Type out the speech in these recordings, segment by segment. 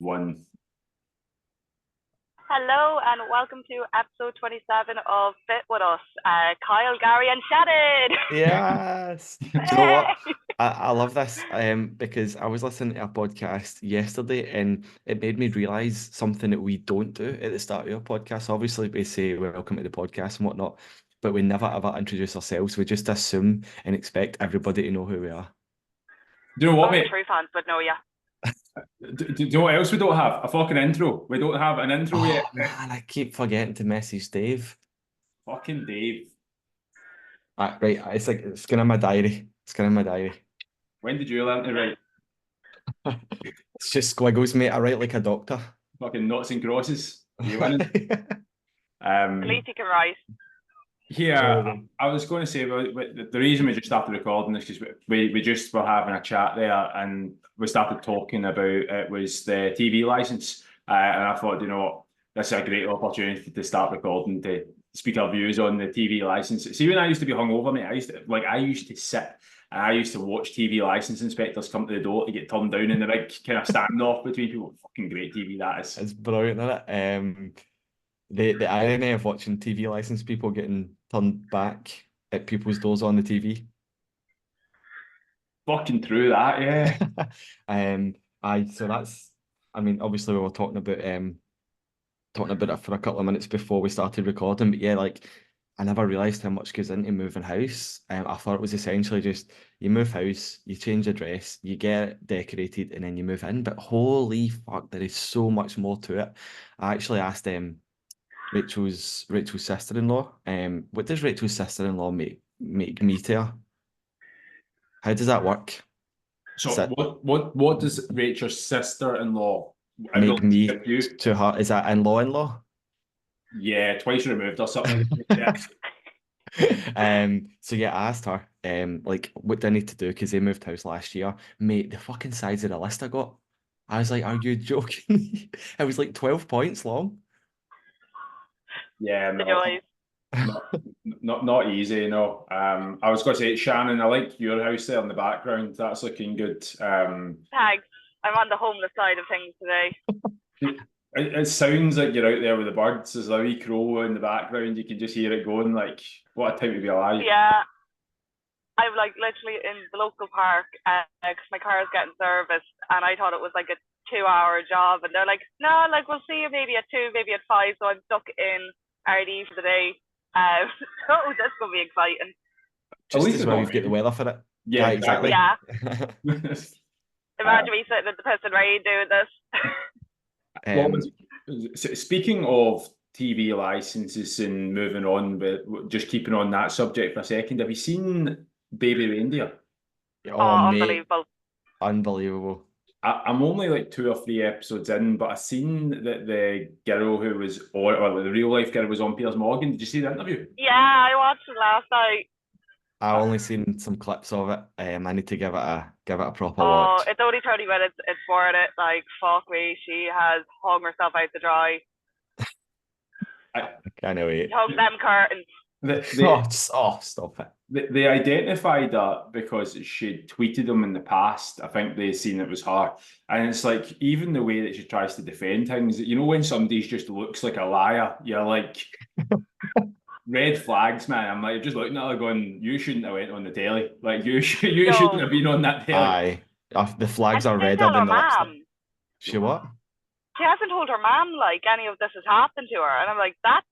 One. Hello and welcome to episode 27 of Fit With Us. Kyle, Gary and Shannon. Yes. Do you know what? I love this because I was listening to a podcast yesterday and it made me realise something that we don't do at the start of our podcast. Obviously, we say welcome to the podcast and whatnot, but we never ever introduce ourselves. We just assume and expect everybody to know who we are. Do you know what, Only mate? true fans would know you. Do you know what else we don't have? A fucking intro. We don't have an intro Oh yet. man, I keep forgetting to message Dave. Fucking Dave. Right, it's going in my diary. It's going in my diary. When did you learn to write? It's just squiggles, mate. I write like a doctor. Fucking knots and crosses. You winning? At least you can write. Yeah, I was going to say, the reason we just started recording this is we just were having a chat there and we started talking about it was the TV license. And I thought, you know what, this is a great opportunity to start recording, to speak our views on the TV license. See, when I used to be hungover, mate, I used to sit and I used to watch TV license inspectors come to the door to get turned down in the big kind of standoff between people. Fucking great TV that is. It's brilliant, isn't it? The irony of watching TV license people getting turned back at people's doors on the TV. Fucking through that, yeah. So that's, I mean, obviously we were talking about it for a couple of minutes before we started recording, but yeah, like I never realised how much goes into moving house. I thought it was essentially just you move house, you change address, you get it decorated, and then you move in. But holy fuck, there is so much more to it. I actually asked Rachel's sister-in-law. What does Rachel's sister-in-law make me to her? How does that work? So what does Rachel's sister-in-law Make me you? to her? Is that in-law? Yeah, twice removed or something. Yeah. So yeah, I asked her, like, what do I need to do? Because they moved house last year. Mate, the fucking size of the list I got. I was like, are you joking? It was like 12 points long. Yeah, The no, joys. not easy, no. I was going to say, Shannon, I like your house there in the background. That's looking good. Thanks. I'm on the homeless side of things today. It sounds like you're out there with the birds. There's a wee crow in the background. You can just hear it going. Like, what a time to be alive. Yeah. I'm like literally in the local park because my car is getting serviced and I thought it was like a 2-hour job and they're like, no, like we'll see you maybe at 2, maybe at 5. So I'm stuck in RD for the day. So that's going to be exciting. Just as well we've got the weather for it. Yeah, exactly. Yeah. Imagine me sitting in the pissing rain doing this. Speaking of TV licenses and moving on, but just keeping on that subject for a second, have you seen Baby Reindeer? Oh, mate. Unbelievable. Unbelievable. I'm only like 2 or 3 episodes in, but I seen that the girl who was on, or the real life girl was on Piers Morgan. Did you see the interview? Yeah, I watched it last night. I only seen some clips of it. I need to give it a proper watch. It's only 30 minutes. It's worth it. Like, fuck me, she has hung herself out to dry. I can't wait. Hung them curtains. Stop it. They identified her because she tweeted them in the past. I think they seen it was her. And it's like, even the way that she tries to defend things, you know, when somebody just looks like a liar, you're like, red flags, man. I'm like, just looking at her going, you shouldn't have went on the telly. Like, you shouldn't have been on that telly. Aye. The flags are redder than the lipstick. She what? She hasn't told her mom, like, any of this has happened to her. And I'm like, that's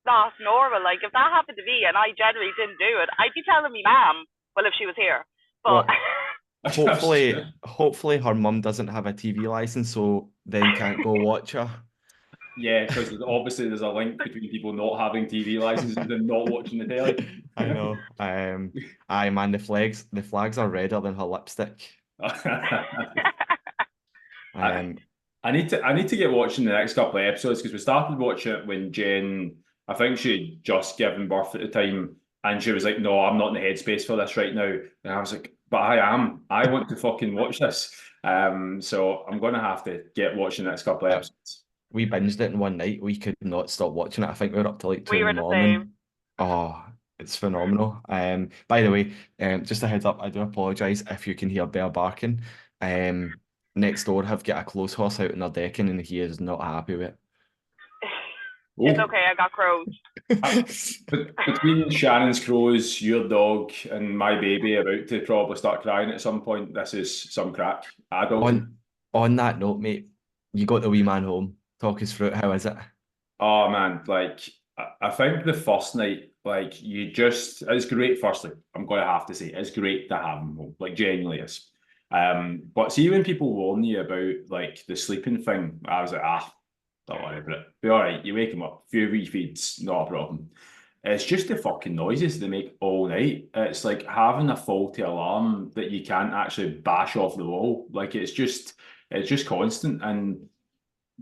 not normal. Like, if that happened to me and I generally didn't do it, I'd be telling me mom, well, if she was here. But well, hopefully her mum doesn't have a TV license, so then can't go watch her. Yeah, because obviously there's a link between people not having TV licenses and not watching the telly. I know. Aye, man, the flags are redder than her lipstick. I need to get watching the next couple of episodes because we started watching it when Jen, I think she had just given birth at the time, and she was like, "No, I'm not in the headspace for this right now." And I was like, "But I am. I want to fucking watch this." So I'm gonna have to get watching the next couple of episodes. We binged it in one night. We could not stop watching it. I think we were up to like 2 we in were the the morning. same. Oh, it's phenomenal. By the way, just a heads up, I do apologise if you can hear bear barking. next door have got a clothes horse out in their decking, and he is not happy with It's Oh, okay, I got crows. it. between Shannon's crows, your dog, and my baby about to probably start crying at some point, this is some crack. Adult. On that note, mate, you got the wee man home. Talk us through it. How is it? Oh man, like I think the first night, like it's great. Firstly, I'm going to have to say it's great to have him home. Like genuinely is. But see when people warn you about like the sleeping thing, I was like, don't worry about it. Be all right. You wake him up, few refeeds, not a problem. It's just the fucking noises they make all night. It's like having a faulty alarm that you can't actually bash off the wall. Like it's just constant. And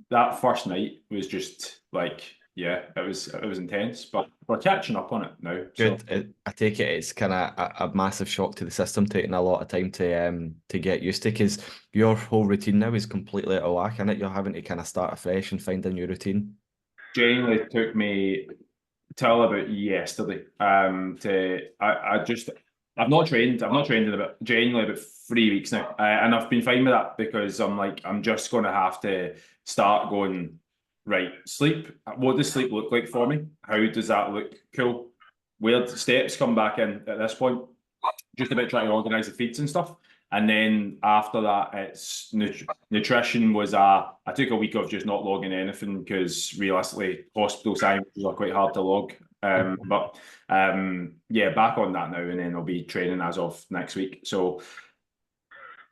that first night was just like, yeah, it was intense. But we're catching up on it now. So Good. I take it it's kind of a massive shock to the system, taking a lot of time to get used to, because your whole routine now is completely out of whack, and it you're having to kind of start afresh and find a new routine. genuinely took me till about yesterday. I've not trained. I've not trained in about genuinely about 3 weeks now, and I've been fine with that because I'm just going to have to start going right. Sleep. What does sleep look like for me? How does that look? Cool. Where do steps come back in at this point? Just about trying to organise the feeds and stuff. And then after that, it's nutrition was I took a week of just not logging anything because realistically, hospital sciences are quite hard to log. But yeah, back on that now, and then I'll be training as of next week. So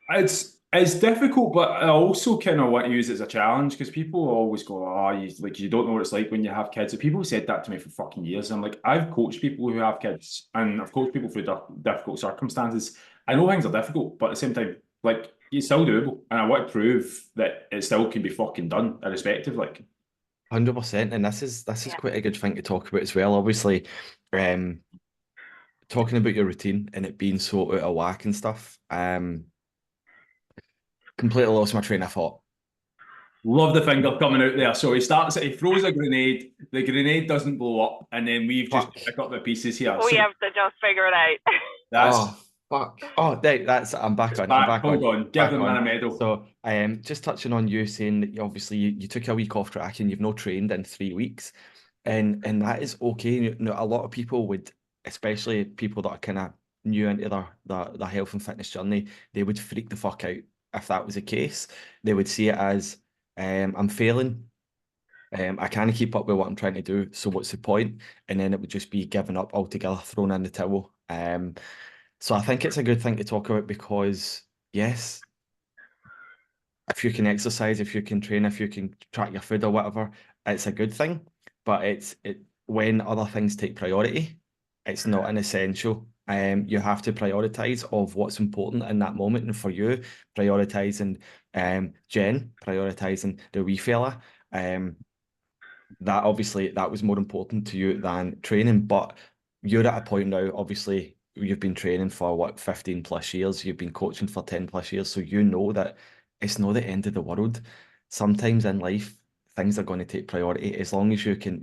it's difficult, but I also kind of want to use it as a challenge because people always go, "Oh, you don't know what it's like when you have kids." And people have said that to me for fucking years. And I'm like, I've coached people who have kids, and I've coached people through difficult circumstances. I know things are difficult, but at the same time, like it's still doable, and I want to prove that it still can be fucking done, irrespective. Like, 100%, and this is Yeah. quite a good thing to talk about as well. Obviously, um, talking about your routine and it being so out of whack and stuff. Completely lost my train of thought. love the finger coming out there. So he throws a grenade, the grenade doesn't blow up, and then we've just Fuck. picked up the pieces here. We So have to just figure it out. that's Oh, fuck. Oh, that's I'm back it's on. I'm back. back Hold on. on, give Back the man a on. medal. So, just touching on you saying that obviously you took a week off track and you've not trained in 3 weeks, and that is okay. You know, a lot of people would, especially people that are kind of new into their health and fitness journey, they would freak the fuck out if that was the case. They would see it as, I'm failing. I can't keep up with what I'm trying to do, so what's the point? And then it would just be giving up altogether, thrown in the towel. So I think it's a good thing to talk about because, yes, if you can exercise, if you can train, if you can track your food or whatever, it's a good thing. But it when other things take priority, it's not an essential. You have to prioritize of what's important in that moment. And for you, prioritizing Jen, prioritizing the wee fella. That obviously that was more important to you than training, but you're at a point now, obviously you've been training for what, 15 plus years, you've been coaching for 10 plus years, so you know that it's not the end of the world. Sometimes in life things are going to take priority as long as you can,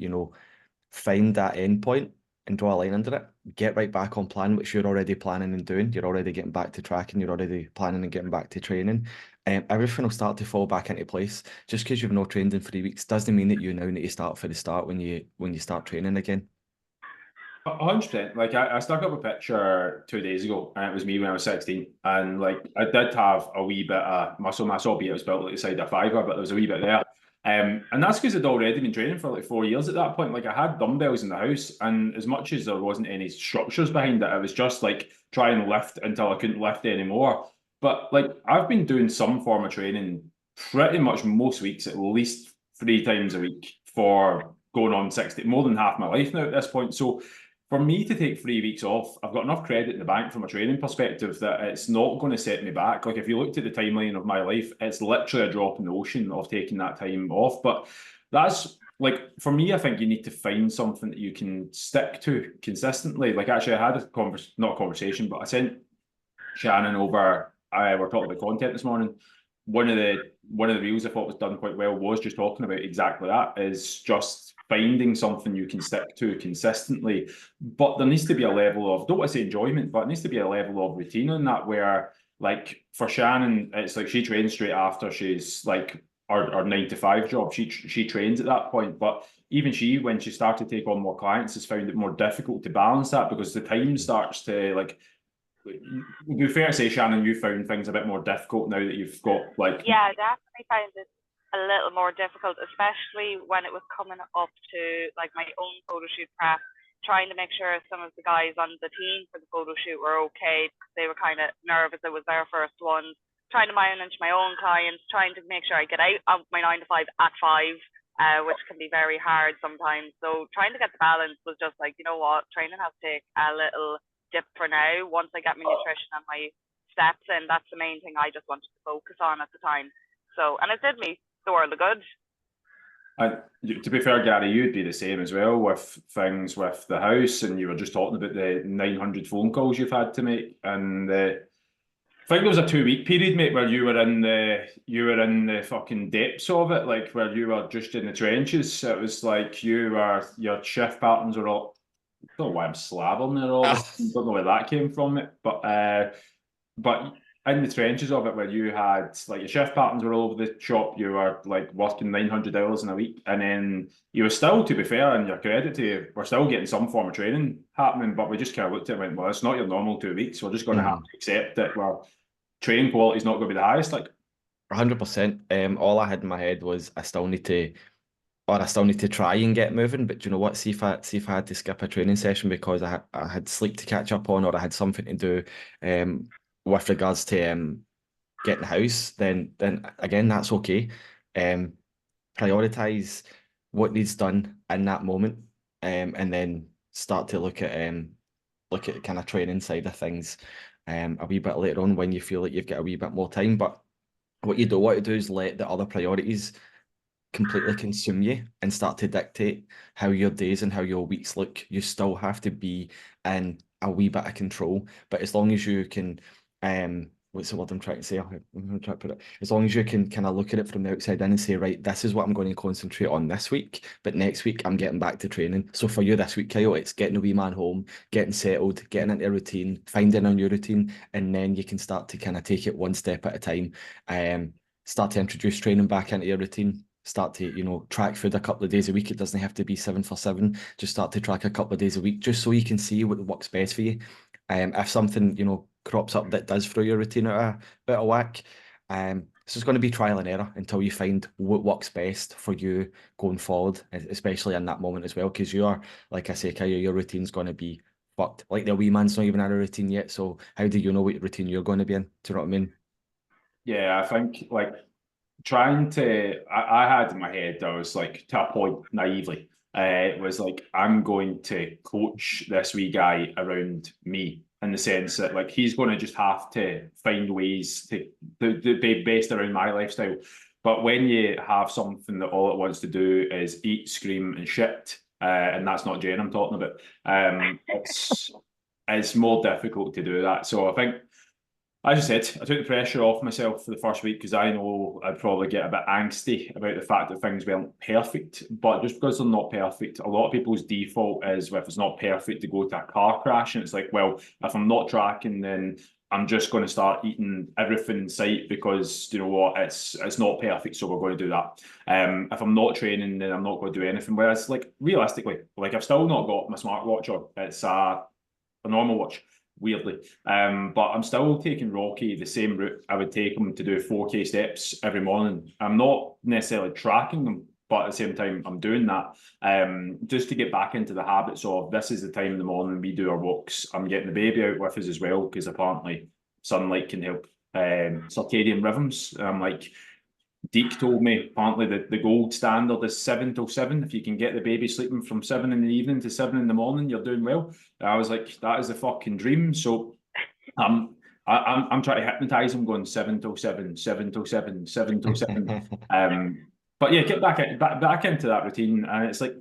find that end point and draw a line under it, get right back on plan, which you're already planning and doing. You're already getting back to tracking, you're already planning and getting back to training. Everything will start to fall back into place. Just because you've not trained in 3 weeks doesn't mean that you now need to start for the start when you start training again. 100%. Like I stuck up a picture 2 days ago, and it was me when I was 16. And like I did have a wee bit of muscle mass, albeit it was built like the side of a fiver, but there was a wee bit there. And that's because I'd already been training for like 4 years at that point. Like I had dumbbells in the house, and as much as there wasn't any structures behind it, I was just like trying to lift until I couldn't lift anymore. But like I've been doing some form of training pretty much most weeks, at least 3 times a week for going on 60, more than half my life now at this point. So for me to take 3 weeks off, I've got enough credit in the bank from a training perspective that it's not going to set me back. Like if you looked at the timeline of my life, it's literally a drop in the ocean of taking that time off. But that's like for me, I think you need to find something that you can stick to consistently. Like actually, I had not a conversation, but I sent Shannon over. We're talking about content this morning. One of the reels I thought was done quite well was just talking about exactly that, is just finding something you can stick to consistently. But there needs to be a level of, don't want to say enjoyment, but it needs to be a level of routine on that where like for Shannon, it's like she trains straight after she's like our 9 to 5 job. She trains at that point, but even she, when she started to take on more clients, has found it more difficult to balance that because the time starts to like. Would be fair to say, Shannon, you found things a bit more difficult now that you've got like. Yeah, I definitely found it a little more difficult, especially when it was coming up to like my own photo shoot prep, trying to make sure some of the guys on the team for the photo shoot were okay. They were kind of nervous. It was their first one. Trying to manage my own clients, trying to make sure I get out of my 9 to 5 at 5, which can be very hard sometimes. So trying to get the balance was just like, you know what, training has to take a little dip for now. Once I get my nutrition and my steps in, that's the main thing I just wanted to focus on at the time. So, and it did me the world of good. To be fair, Gary, you'd be the same as well with things with the house, and you were just talking about the 900 phone calls you've had to make, and I think there was a 2 week period, mate, where you were in the fucking depths of it, like where you were just in the trenches. It was like your shift patterns were all. I don't know why I'm slabbering there all. I don't know where that came from, it, but in the trenches of it, where you had like your shift patterns were all over the shop, you were like working 900 hours in a week, and then you were still, to be fair, and your credit to you, we're still getting some form of training happening, but we just kind of looked at it and went, well, it's not your normal 2 weeks, so we're just going to have to accept that training quality is not going to be the highest. Like 100%. All I had in my head was I still need to try and get moving. But do you know what? See if I had to skip a training session because I had sleep to catch up on, or I had something to do with regards to getting the house, then again that's okay. Prioritize what needs done in that moment, and then start to look at kind of training side of things a wee bit later on when you feel like you've got a wee bit more time. But what you don't want to do is let the other priorities completely consume you and start to dictate how your days and how your weeks look. You still have to be in a wee bit of control, but as long as you can, what's the word I'm trying to say? I'm going to try to put it. As long as you can kind of look at it from the outside in and say, right, this is what I'm going to concentrate on this week, but next week I'm getting back to training. So for you this week, Kyle, it's getting a wee man home, getting settled, getting into a routine, finding a new routine, and then you can start to kind of take it one step at a time. Start to introduce training back into your routine. Start to, track food a couple of days a week. It doesn't have to be 7 for 7. Just start to track a couple of days a week, just so you can see what works best for you. If something, crops up that does throw your routine at a bit of whack, it's just going to be trial and error until you find what works best for you going forward, especially in that moment as well, because you are, like I say, Kaya, your routine's going to be fucked. Like the wee man's not even in a routine yet, so how do you know what routine you're going to be in? Do you know what I mean? Yeah, I think like I had in my head, I was like, to a point, naively, it was like, I'm going to coach this wee guy around me, in the sense that like he's going to just have to find ways to be based around my lifestyle. But when you have something that all it wants to do is eat, scream, and shit, and that's not Jen I'm talking about, it's more difficult to do that. So I think, as I said, I took the pressure off myself for the first week because I know I'd probably get a bit angsty about the fact that things weren't perfect. But just because they're not perfect, a lot of people's default is, well, if it's not perfect, to go to a car crash. And it's like, well, if I'm not tracking, then I'm just going to start eating everything in sight because, you know what, it's not perfect, so we're going to do that. If I'm not training, then I'm not going to do anything. Whereas, like, realistically, like, I've still not got my smartwatch on. It's a normal watch, weirdly. But I'm still taking Rocky the same route I would take him to do 4K steps every morning. I'm not necessarily tracking them, but at the same time, I'm doing that just to get back into the habits of, this is the time in the morning we do our walks. I'm getting the baby out with us as well, because apparently sunlight can help circadian rhythms. Like Deke told me, apparently the gold standard is 7 till 7. If you can get the baby sleeping from 7 in the evening to 7 in the morning, you're doing well. I was like, that is the fucking dream. So I'm trying to hypnotise him, going 7 till 7, 7 till 7, 7 till 7. But yeah, get back into that routine. And it's like,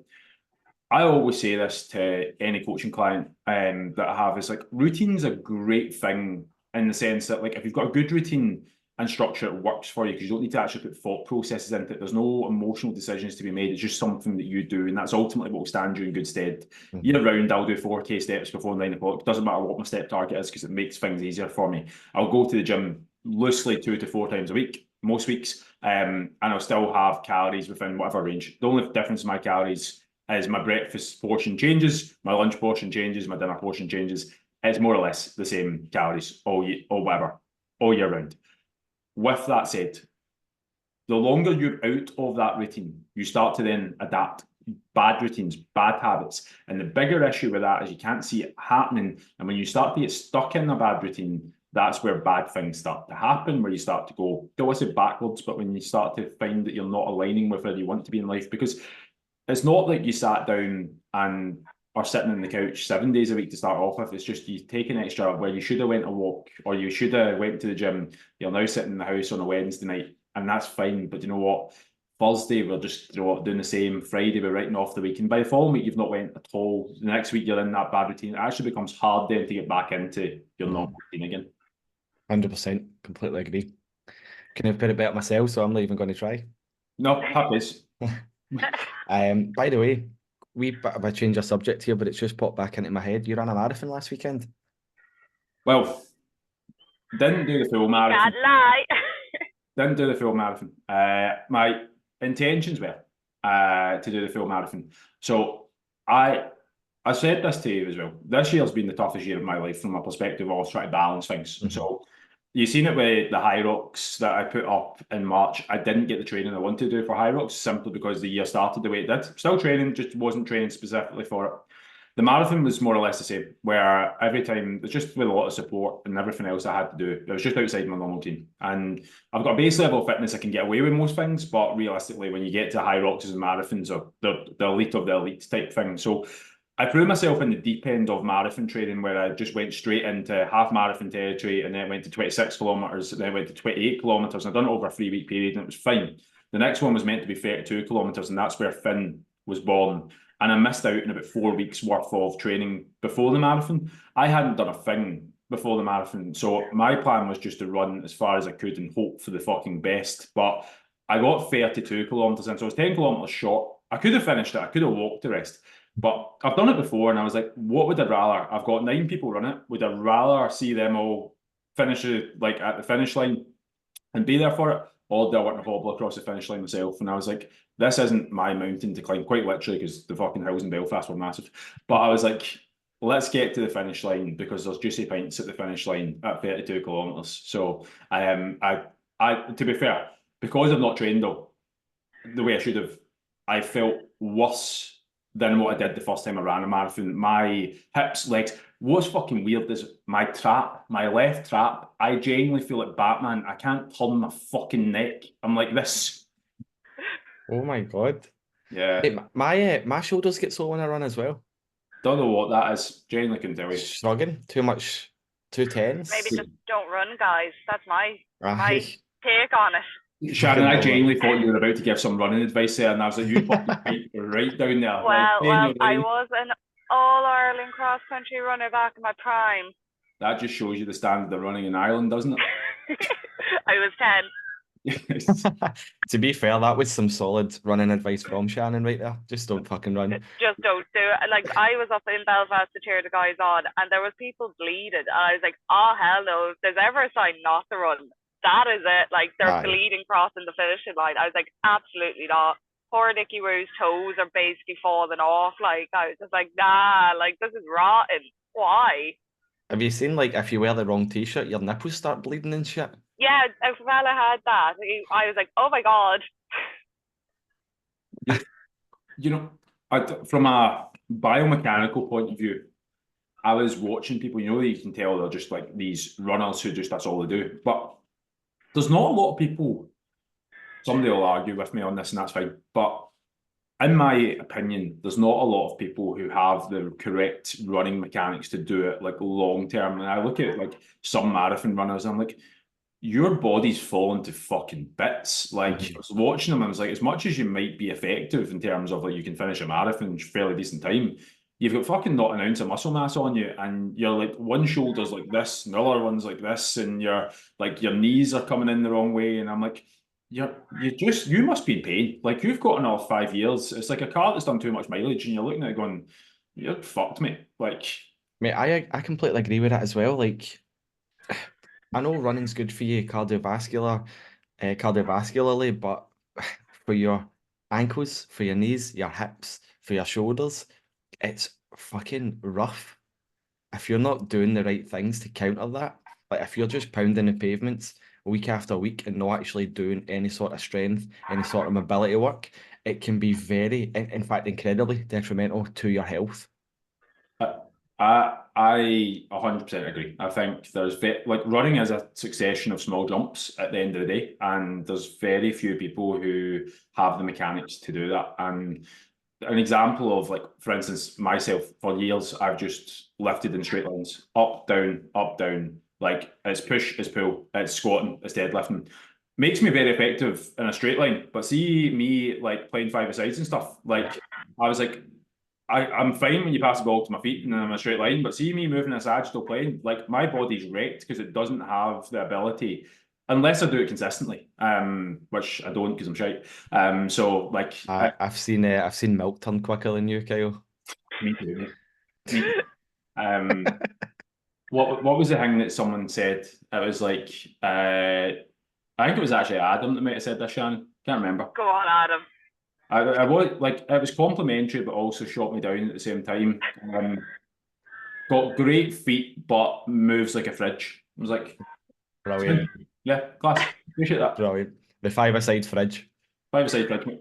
I always say this to any coaching client that I have, is like, routine's a great thing in the sense that, like, if you've got a good routine and structure it works for you, because you don't need to actually put thought processes into it. There's no emotional decisions to be made. It's just something that you do, and that's ultimately what will stand you in good stead. Year round, I'll do 4K steps before 9 o'clock. It doesn't matter what my step target is, because it makes things easier for me. I'll go to the gym loosely 2 to 4 times a week, most weeks, and I'll still have calories within whatever range. The only difference in my calories is my breakfast portion changes, my lunch portion changes, my dinner portion changes. It's more or less the same calories all year round. With that said, the longer you're out of that routine, you start to then adapt bad routines, bad habits. And the bigger issue with that is you can't see it happening. And when you start to get stuck in a bad routine, that's where bad things start to happen, where you start to go, don't want to say backwards, but when you start to find that you're not aligning with where you want to be in life. Because it's not like you sat down and are sitting on the couch 7 days a week to start off with. It's just you take an extra where you should have went a walk, or you should have went to the gym. You're now sitting in the house on a Wednesday night, and that's fine. But you know what? Thursday we're just doing the same. Friday we're writing off the week, and by the following week you've not went at all. The next week you're in that bad routine. It actually becomes hard then to get back into your normal routine again. 100%, completely agree. Can I put it better myself, so I'm not even going to try? No, happens. By the way, we bit of a change of subject here, but it's just popped back into my head. You ran a marathon last weekend. Well, didn't do the full marathon. Can't lie. Didn't do the full marathon. My intentions were to do the full marathon. So I said this to you as well. This year's been the toughest year of my life from a perspective of trying to balance things. So you've seen it with the High Rocks that I put up in March. I didn't get the training I wanted to do for High Rocks simply because the year started the way it did. Still training, just wasn't training specifically for it. The marathon was more or less the same, where every time, it's just with a lot of support and everything else I had to do, it was just outside my normal routine. And I've got a base level of fitness, I can get away with most things, but realistically, when you get to High Rocks and marathons, or the elite of the elites type thing. So I threw myself in the deep end of marathon training, where I just went straight into half marathon territory, and then went to 26 kilometres, and then went to 28 kilometres, and I'd done it over a 3-week period, and it was fine. The next one was meant to be 32 kilometres, and that's where Finn was born. And I missed out on about 4 weeks worth of training before the marathon. I hadn't done a thing before the marathon, so my plan was just to run as far as I could and hope for the fucking best. But I got 32 kilometres in, so I was 10 kilometres short. I could have finished it, I could have walked the rest. But I've done it before, and I was like, what would I rather? I've got 9 people run it. Would I rather see them all finish it like at the finish line and be there for it? Or do I want to hobble across the finish line myself? And I was like, this isn't my mountain to climb, quite literally, because the fucking hills in Belfast were massive. But I was like, let's get to the finish line, because there's juicy pints at the finish line at 32 kilometres. So I to be fair, because I've not trained though the way I should have, I felt worse than what I did the first time I ran a marathon. My hips, legs. What's fucking weird is my left trap, I genuinely feel like Batman. I can't turn my fucking neck. I'm like this. Oh my God. Yeah. Hey, my shoulders get sore when I run as well. Don't know what that is. Genuinely couldn't tell you. Shrugging. Too much, too tense. Maybe just don't run, guys. That's my take on it. Shannon, I genuinely thought you were about to give some running advice there, and I was like, you fucking right down there. Well, I was an All-Ireland cross-country runner back in my prime. That just shows you the standard of running in Ireland, doesn't it? I was 10. To be fair, that was some solid running advice from Shannon right there. Just don't fucking run. Just don't do it. Like, I was up in Belfast to cheer the guys on, and there was people bleeding, and I was like, oh, hell no, if there's ever a sign not to run, that is it. Like, they're bleeding crossing the finishing line. I was like, absolutely not. Poor Nicky Woo's toes are basically falling off. Like, I was just like, nah, like, this is rotten. Why? Have you seen, like, if you wear the wrong t-shirt, your nipples start bleeding and shit? Yeah, a fella had that. I was like, oh my God. You know, from a biomechanical point of view, I was watching people, you can tell they're just like these runners who just, that's all they do. But there's not a lot of people, somebody will argue with me on this and that's fine, but in my opinion, there's not a lot of people who have the correct running mechanics to do it like long term. And I look at like some marathon runners, and I'm like, your body's falling to fucking bits. Like, I was watching them, and I was like, as much as you might be effective in terms of like you can finish a marathon in fairly decent time, you've got fucking not an ounce of muscle mass on you, and you're like one shoulder's like this, and the other one's like this, and you're like your knees are coming in the wrong way, and I'm like, you must be in pain. Like you've got another 5 years. It's like a car that's done too much mileage, and you're looking at it going, you're fucked, mate. Like, Mate, I completely agree with that as well. Like, I know running's good for you cardiovascularly, but for your ankles, for your knees, your hips, for your shoulders, it's fucking rough. If you're not doing the right things to counter that, like if you're just pounding the pavements week after week and not actually doing any sort of strength, any sort of mobility work, it can be very, in fact, incredibly detrimental to your health. I 100% agree. I think like running is a succession of small jumps at the end of the day, and there's very few people who have the mechanics to do that. And an example of, like, for instance, myself, for years, I've just lifted in straight lines, up, down, like it's push, it's pull, it's squatting, it's deadlifting. Makes me very effective in a straight line. But see me like playing five-a-sides and stuff, like I was like, I'm fine when you pass the ball to my feet and then I'm in a straight line, but see me moving a sagittal plane, like my body's wrecked because it doesn't have the ability, unless I do it consistently, which I don't because I'm shite. So like I've seen milk turn quicker than you, Kyle. me too, mate. Me too. What was the thing that someone said? It was like I think it was actually Adam that might have said this, Shannon. Can't remember. Go on, Adam. I was like, it was complimentary, but also shot me down at the same time. Got great feet, but moves like a fridge. I was like, Brilliant. yeah, class. Appreciate that. Brilliant. The five-a-side fridge. Five-a-side fridge.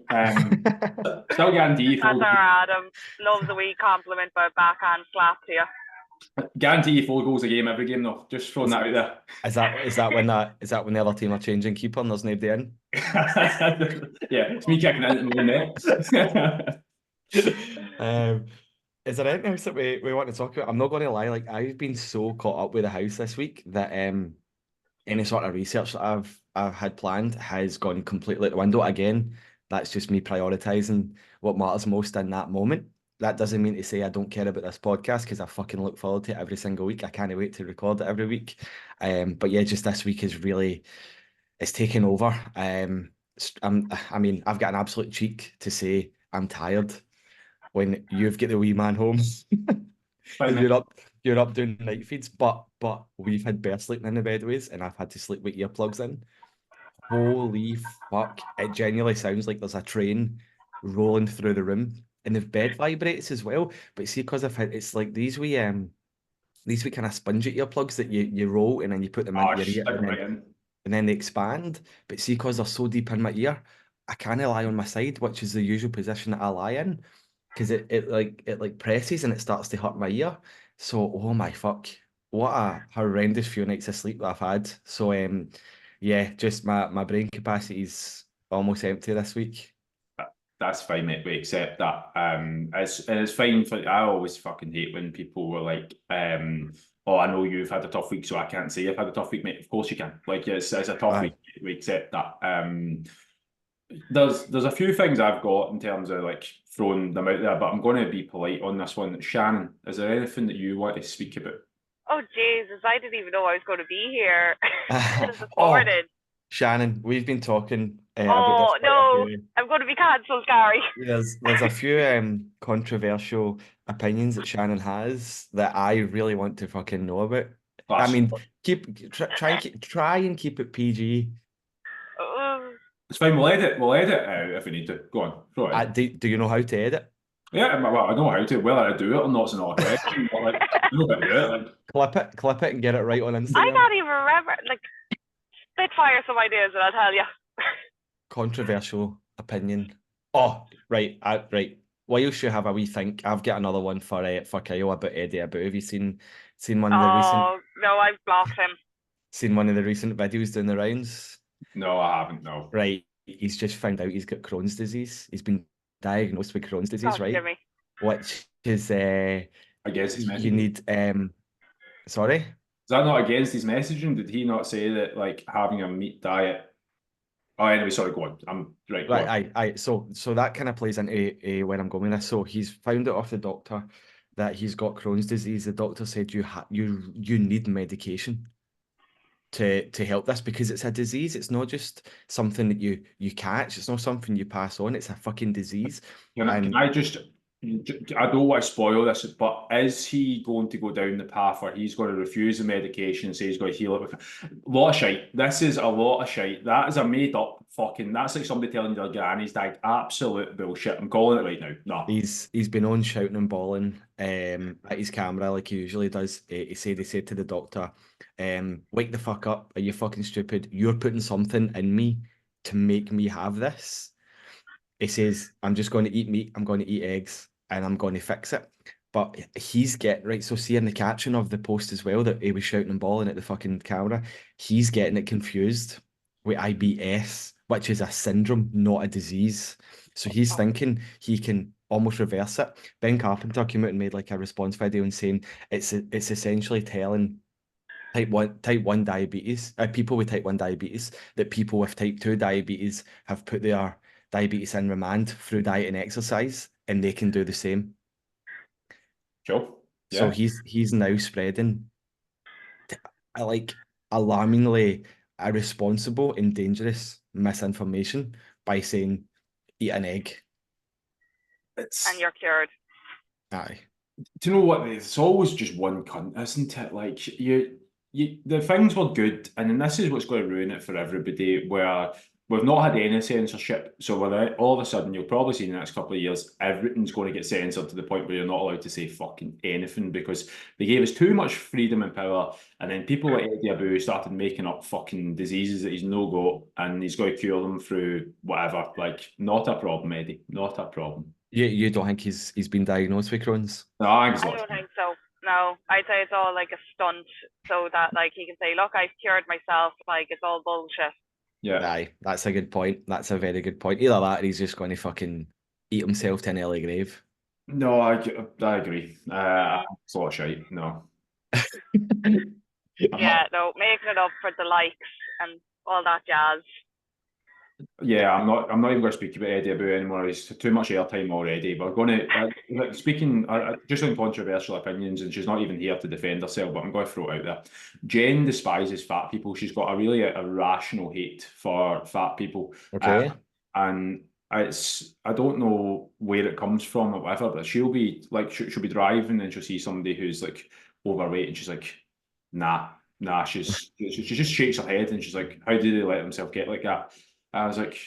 Still guarantee you. That's our Adam. Loves a wee compliment by a backhand slap to you. Guarantee you 4 goals a game every game though. Just throwing that out there. Is that when the other team are changing keeper and there's nobody in? Yeah, it's me kicking in the net. Is there anything else that we want to talk about? I'm not going to lie, like I've been so caught up with the house this week that any sort of research that I've had planned has gone completely out the window. Again, that's just me prioritizing what matters most in that moment. That doesn't mean to say I don't care about this podcast, because I fucking look forward to it every single week. I can't wait to record it every week. But yeah, just this week is really, it's taken over. I mean, I've got an absolute cheek to say I'm tired when you've got the wee man home. And you're up doing night feeds, but we've had Bear sleeping in the bedways and I've had to sleep with earplugs in. Holy fuck. It genuinely sounds like there's a train rolling through the room. And the bed vibrates as well. But see, because it's like these wee kind of spongy earplugs that you roll and then you put them into your ear and then they expand. But see, because they're so deep in my ear, I can't lie on my side, which is the usual position that I lie in. Because it presses and it starts to hurt my ear. So, oh my fuck. What a horrendous few nights of sleep that I've had. So yeah, just my brain capacity is almost empty this week. That's fine, mate. We accept that. It's fine for. I always fucking hate when people were like, "Oh, I know you've had a tough week, so I can't say you've had a tough week, mate." Of course you can. Like, it's a tough week. We accept that. There's a few things I've got in terms of like throwing them out there, but I'm going to be polite on this one. Shannon, is there anything that you want to speak about? Oh Jesus, I didn't even know I was going to be here this morning. Shannon, we've been talking. Oh no, I'm going to be cancelled, Gary. There's a few controversial opinions that Shannon has that I really want to fucking know about. I mean, try and keep it PG. It's fine. We'll edit it out if we need to. Go on. Throw it. Do you know how to edit? Yeah, well, I know how to. Whether I do it or not is another question. But like, I know how to do it. Like, clip it, and get it right on Instagram. I can't even remember. Like, spitfire some ideas, and I'll tell you. Controversial opinion. Oh, right, right. Well, you should have a wee think. I've got another one for Kyle about Eddie Abu. Have you seen one of the recent? Oh no, I've blocked him. Seen one of the recent videos doing the rounds? No, I haven't. No. Right, he's just found out he's got Crohn's disease. He's been diagnosed with Crohn's disease, right? Jimmy. Which is against his messaging. You need sorry? Is that not against his messaging? Did he not say that like having a meat diet? Oh, anyway, sorry, go on. I'm right. Right, so that kind of plays into where I'm going with this. So he's found it off the doctor that he's got Crohn's disease, the doctor said you need medication to help this because it's a disease. It's not just something that you catch. It's not something you pass on. It's a fucking disease. Can I just, I don't want to spoil this, but is he going to go down the path where he's going to refuse the medication and say he's going to heal it with a lot of shite? This is a lot of shite. That is a made up fucking, that's like somebody telling their granny's died. Absolute bullshit. I'm calling it right now. No. He's been on shouting and bawling at his camera like he usually does. He said to the doctor, wake the fuck up. Are you fucking stupid? You're putting something in me to make me have this. He says, I'm just going to eat meat, I'm going to eat eggs, and I'm going to fix it. But he's getting right. So, see in the caption of the post as well that he was shouting and bawling at the fucking camera, he's getting it confused with IBS, which is a syndrome, not a disease. So, he's thinking he can almost reverse it. Ben Carpenter came out and made like a response video and saying it's essentially telling type 1 diabetes, people with type 1 diabetes, that people with type 2 diabetes have put their diabetes in remand through diet and exercise, and they can do the same. Sure. So Yeah. he's now spreading like alarmingly irresponsible and dangerous misinformation by saying eat an egg. And you're cured. Aye. Do you know what? It's always just one cunt, isn't it? Like the things were good, and then this is what's going to ruin it for everybody. Where we've not had any censorship, so without all of a sudden, you'll probably see in the next couple of years, everything's going to get censored to the point where you're not allowed to say fucking anything because they gave us too much freedom and power, and then people like Eddie Abu started making up fucking diseases that he's no got, and he's going to cure them through whatever. Like, not a problem, Eddie. Not a problem. You don't think he's been diagnosed with Crohn's? No, I don't think so. No, I'd say it's all like a stunt so that like he can say, look, I've cured myself. Like, it's all bullshit. Yeah. Aye, that's a good point. That's a very good point. Either that or he's just going to fucking eat himself to an early grave. No, I agree. It's a lot of shite. No. Yeah, no, making it up for the likes and all that jazz. Yeah, I'm not even going to speak about Eddie Abu anymore. He's too much airtime already. But we're going to speaking just on controversial opinions, and she's not even here to defend herself. But I'm going to throw it out there. Jen despises fat people. She's got a really irrational hate for fat people. Okay. And I don't know where it comes from or whatever. But she'll be like she'll be driving and she'll see somebody who's like overweight, and she's like, nah. She just shakes her head and she's like, how do they let themselves get like that? I was like,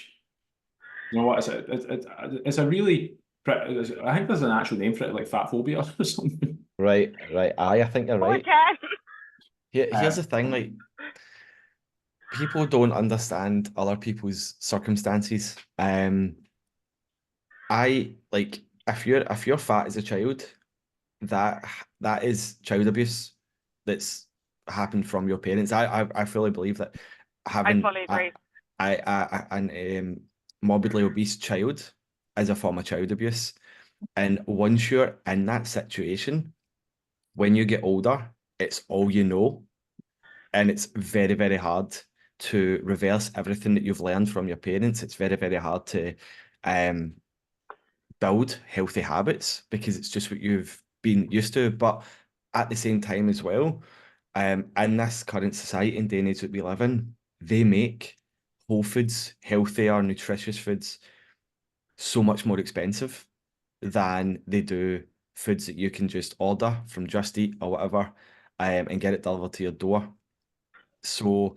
you know what? It's a really, I think there's an actual name for it, like fat phobia or something. Right. Aye, I think you're right. Okay. Here's the thing, like, people don't understand other people's circumstances. I like if you're fat as a child, that is child abuse that's happened from your parents. I fully believe that I fully agree. An morbidly obese child is a form of child abuse. And once you're in that situation, when you get older, it's all you know. And it's very, very hard to reverse everything that you've learned from your parents. It's very, very hard to build healthy habits because it's just what you've been used to. But at the same time as well, in this current society and day and age that we live in, they make whole foods, healthier, nutritious foods so much more expensive than they do foods that you can just order from Just Eat or whatever, and get it delivered to your door. So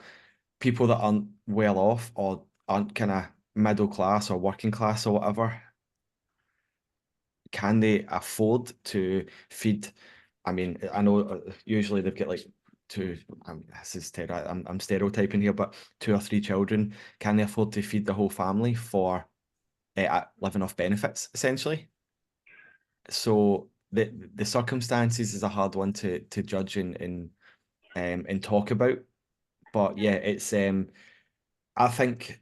people that aren't well off or aren't kind of middle class or working class or whatever, can they afford to feed? I mean, I know usually they've got like two, this is terrible, I'm stereotyping here, but 2 or 3 children. Can they afford to feed the whole family for living off benefits, essentially? So the circumstances is a hard one to judge and talk about. But yeah, it's I think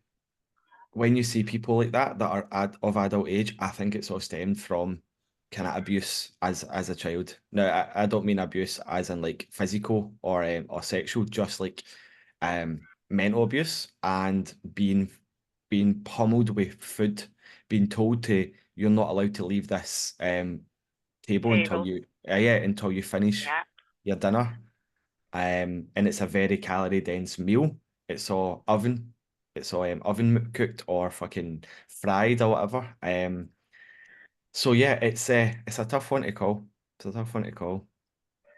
when you see people like that are of adult age, I think it's all stemmed from kind of abuse as a child. Now, I don't mean abuse as in like physical or sexual, just like mental abuse and being pummeled with food, being told to you're not allowed to leave this table yeah, until you finish Yeah. your dinner. And it's a very calorie dense meal. It's all oven. It's all oven cooked or fucking fried or whatever. So yeah, it's a tough one to call. It's a tough one to call.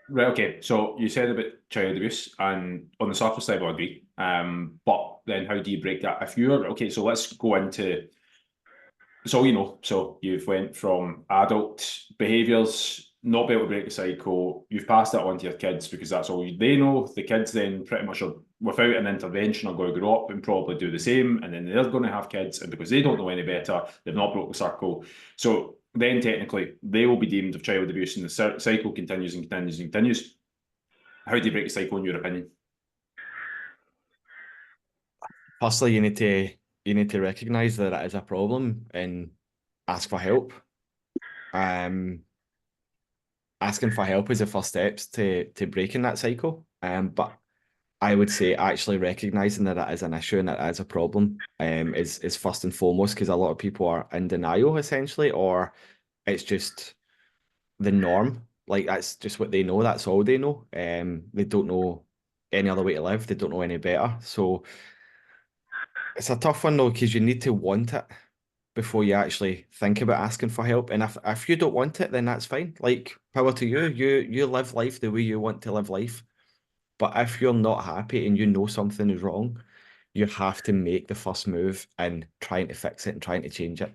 Right, okay. So you said about child abuse, and on the surface level, I agree. But then how do you break that? If you're okay, so let's go into so you know, so you've went from adult behaviours, not be able to break the cycle, you've passed that on to your kids because that's all they know. The kids then pretty much are, without an intervention, are going to grow up and probably do the same, and then they're going to have kids, and because they don't know any better, they've not broke the circle. So then technically they will be deemed of child abuse, and the cycle continues and continues and continues. How do you break the cycle in your opinion? Firstly, you need to recognize that it is a problem and ask for help. Um, Asking for help is the first steps to breaking that cycle. But I would say actually recognizing that it is an issue and that it is a problem is first and foremost, because a lot of people are in denial essentially, or it's just the norm. Like that's just what they know. That's all they know. They don't know any other way to live. They don't know any better. So it's a tough one though, because you need to want it before you actually think about asking for help. And if you don't want it, then that's fine. Like power to you. You live life the way you want to live life. But if you're not happy and you know something is wrong, you have to make the first move in trying to fix it and trying to change it.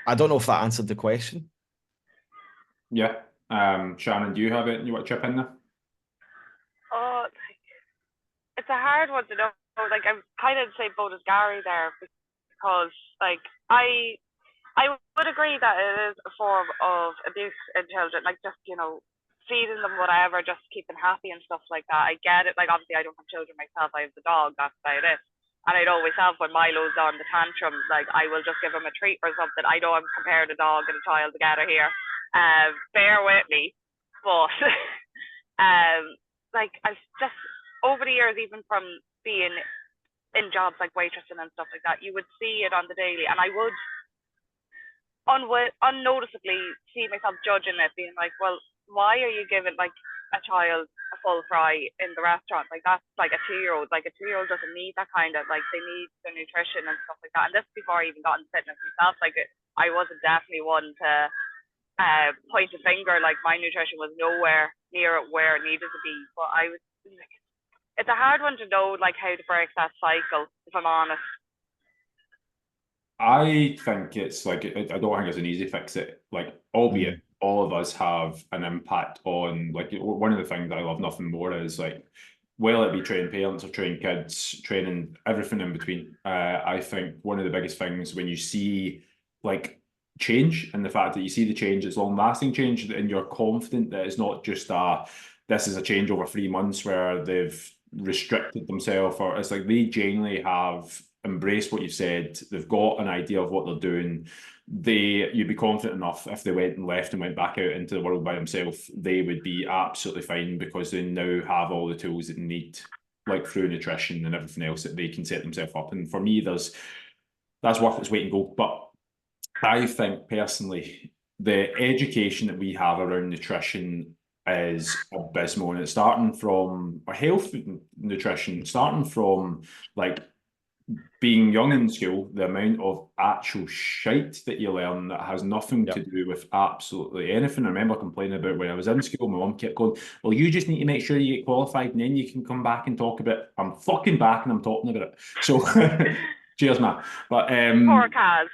I don't know if that answered the question. Yeah. Shannon, do you have it? You want to chip in there? Oh, it's a hard one to know. Like I'm kind of the same boat as Gary there because like I would agree that it is a form of abuse in children, like just, feeding them whatever, just to keep them happy and stuff like that. I get it. Like, obviously, I don't have children myself. I have the dog. That's about it. And I'd always have when Milo's on the tantrum, like, I will just give him a treat or something. I know I'm comparing a dog and a child together here. Bear with me. But, like, I've just, over the years, even from being in jobs like waitressing and stuff like that, you would see it on the daily. And I would unnoticeably see myself judging it, being like, well, why are you giving like a child a full fry in the restaurant? Like that's like a 2-year-old. Like a 2-year-old doesn't need that kind of like they need their nutrition and stuff like that. And this before I even got into fitness myself. Like I wasn't definitely one to point a finger. Like my nutrition was nowhere near where it needed to be. But I was like, it's a hard one to know like how to break that cycle. If I'm honest. I think it's like I don't think it's an easy fix. It like, albeit Mm. all of us have an impact on like one of the things that I love nothing more is like, whether it be training parents or training kids, training everything in between. I think one of the biggest things when you see like change, and the fact that you see the change, it's long lasting change, and you're confident that it's not just this is a change over 3 months where they've restricted themselves, or it's like they genuinely have embraced what you've said. They've got an idea of what they're doing. You'd be confident enough if they went and left and went back out into the world by themselves, they would be absolutely fine because they now have all the tools that they need, like through nutrition and everything else, that they can set themselves up. And for me, that's worth its weight in gold. But I think personally, the education that we have around nutrition is abysmal, and it's starting from a health nutrition, starting from like being young in school, the amount of actual shite that you learn that has nothing to Yep. do with absolutely anything. I remember complaining about when I was in school, my mum kept going, well, you just need to make sure you get qualified and then you can come back and talk about it. I'm fucking back and I'm talking about it. So cheers, man. But Poor Kaz.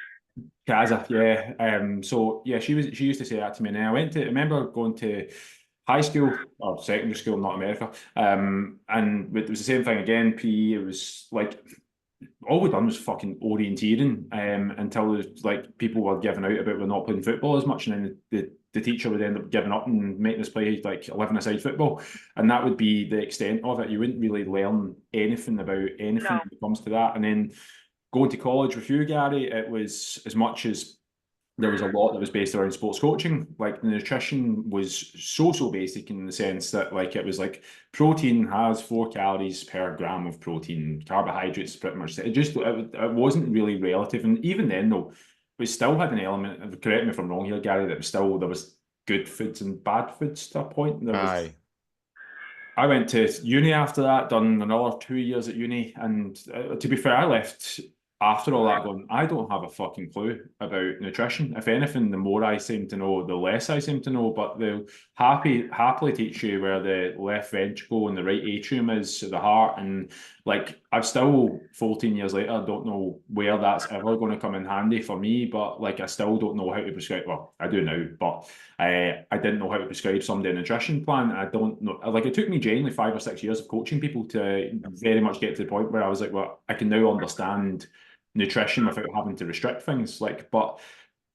Kaza, yeah. So yeah, she used to say that to me. And then I remember going to high school or secondary school, not America. And it was the same thing again, PE. It was like all we done was fucking orienteering until like people were giving out about we're not playing football as much, and then the teacher would end up giving up and making us play like 11-a-side football, and that would be the extent of it. You wouldn't really learn anything about anything No. when it comes to that. And then going to college with you, Gary, it was as much as there was a lot that was based around sports coaching. Like the nutrition was so basic in the sense that like it was like protein has 4 calories per gram of protein, carbohydrates pretty much. It wasn't really relative, and even then though, we still had an element. Correct me if I'm wrong here, Gary. That was still there was good foods and bad foods to a point. And Aye. I went to uni after that, done another 2 years at uni, and to be fair, I left after all that going, I don't have a fucking clue about nutrition. If anything, the more I seem to know, the less I seem to know, but they'll happily teach you where the left ventricle and the right atrium is, the heart, and like I've still 14 years later don't know where that's ever going to come in handy for me, but like I still don't know how to prescribe. Well, I do now, but I didn't know how to prescribe somebody a nutrition plan. I don't know. Like it took me genuinely 5 or 6 years of coaching people to very much get to the point where I was like, well, I can now understand nutrition without having to restrict things. Like, but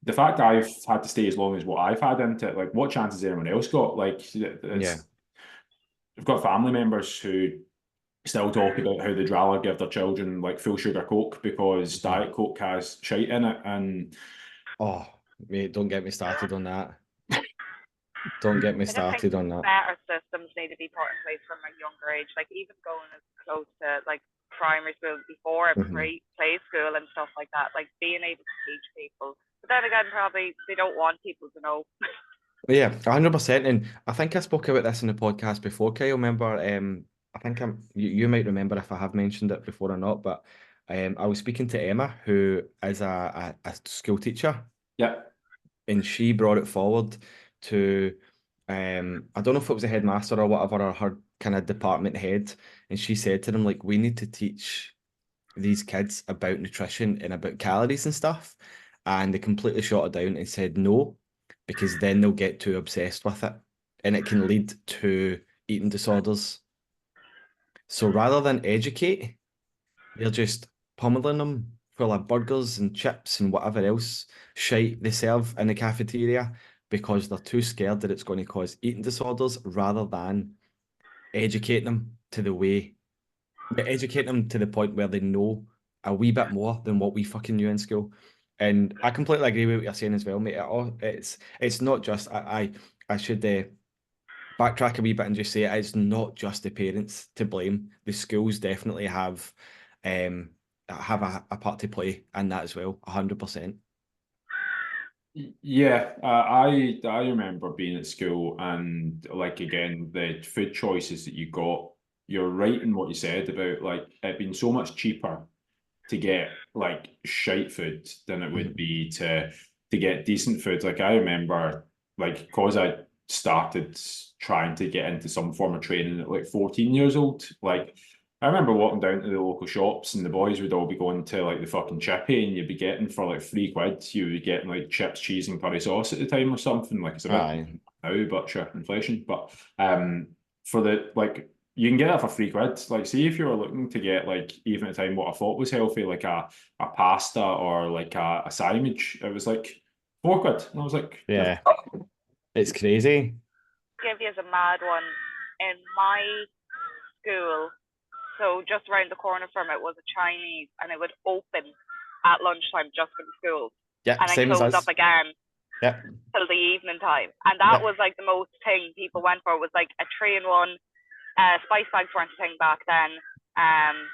the fact that I've had to stay as long as what I've had into it, like, what chance has anyone else got? Like, I've got family members who still talk about how they'd rather give their children like full sugar Coke because Diet Coke has shite in it. And oh, mate, don't get me started on that. Don't get me started on that. Better systems need to be put in place from a younger age, like even going as close to like primary school before play school and stuff like that, like being able to teach people. But then again, probably they don't want people to know. Yeah, 100%. And I think I spoke about this in the podcast before, Kyle. Remember, I think you might remember if I have mentioned it before or not, but I was speaking to Emma, who is a school teacher. Yeah. And she brought it forward to I don't know if it was a headmaster or whatever, or her kind of department head, and she said to them, like, we need to teach these kids about nutrition and about calories and stuff. And they completely shot it down and said no, because then they'll get too obsessed with it and it can lead to eating disorders. So rather than educate, they're just pummeling them full of burgers and chips and whatever else shite they serve in the cafeteria because they're too scared that it's going to cause eating disorders, rather than educate them to educate them to the point where they know a wee bit more than what we fucking knew in school. And I completely agree with what you're saying as well, mate. It's not just I should backtrack a wee bit and just say it's not just the parents to blame. The schools definitely have a part to play in that as well, 100%. Yeah, I remember being at school and like again the food choices that you got. You're right in what you said about like it being so much cheaper to get like shite food than it would be to get decent food. Like I remember like because I started trying to get into some form of training at like 14 years old, like I remember walking down to the local shops and the boys would all be going to like the fucking chippy and you'd be getting for like £3, you would be getting like chips, cheese and curry sauce at the time or something. Like it's a bit now, but sure, inflation. But for the like you can get that for £3. Like see if you were looking to get like even at the time what I thought was healthy, like a pasta or like a sandwich, it was like £4. And I was like, yeah, it's crazy. Give you a mad one in my school. So just around the corner from it was a Chinese, and it would open at lunchtime just for the schools. Yeah, and then same as close us. up again Yeah. till the evening time. And that was like the most thing people went for, was like a 3-in-1. Spice bags weren't a thing back then,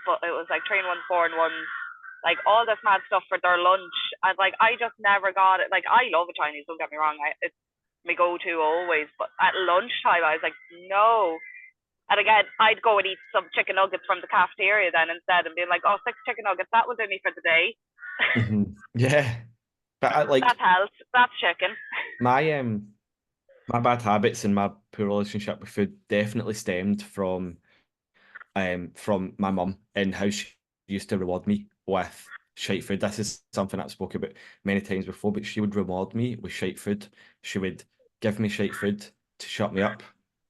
but it was like 3-in-1, 4-in-1, like all this mad stuff for their lunch. And like I just never got it. Like I love a Chinese, don't get me wrong, it's my go-to always, but at lunchtime I was like, no. And again, I'd go and eat some chicken nuggets from the cafeteria then instead, and be like, oh, 6 chicken nuggets, that will do me for the day. Yeah, but like that's health, that's chicken. My bad habits and my poor relationship with food definitely stemmed from my mum and how she used to reward me with shite food. This is something I've spoken about many times before, but she would reward me with shite food. She would give me shite food to shut me up,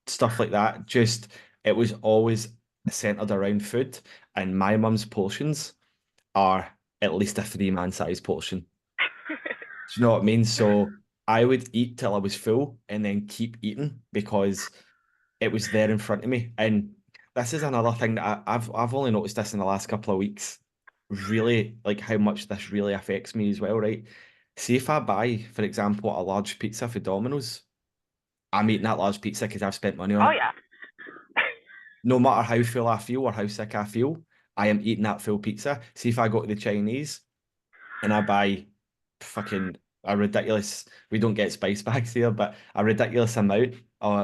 stuff like that. Just, it was always centered around food, and my mum's portions are at least a 3-man size portion. Do you know what I mean? So I would eat till I was full and then keep eating because it was there in front of me. And this is another thing that I've only noticed this in the last couple of weeks, really, like how much this really affects me as well, right? See if I buy, for example, a large pizza for Domino's, I'm eating that large pizza because I've spent money on it. Oh yeah. No matter how full I feel or how sick I feel, I am eating that full pizza. See if I go to the Chinese and I buy fucking a ridiculous, we don't get spice bags here, but a ridiculous amount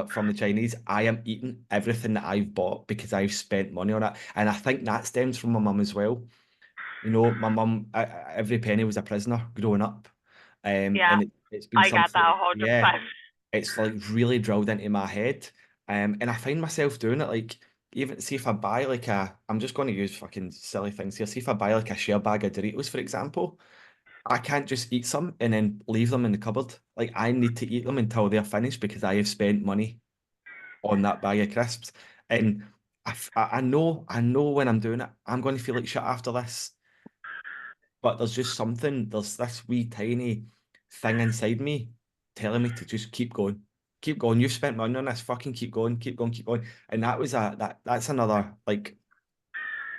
from the Chinese, I am eating everything that I've bought because I've spent money on it. And I think that stems from my mum as well. You know, my mum, every penny was a prisoner growing up. Yeah, And it's been I get that something, yeah, 100%. it's like really drilled into my head. And I find myself doing it like, even see if I buy like I'm just going to use fucking silly things here. See if I buy like a share bag of Doritos, for example, I can't just eat some and then leave them in the cupboard. Like I need to eat them until they're finished because I have spent money on that bag of crisps. And I know when I'm doing it, I'm going to feel like shit after this. But there's just something, there's this wee tiny thing inside me telling me to just keep going. Keep going. You've spent money on this. Fucking keep going, keep going, keep going. And that was that's another like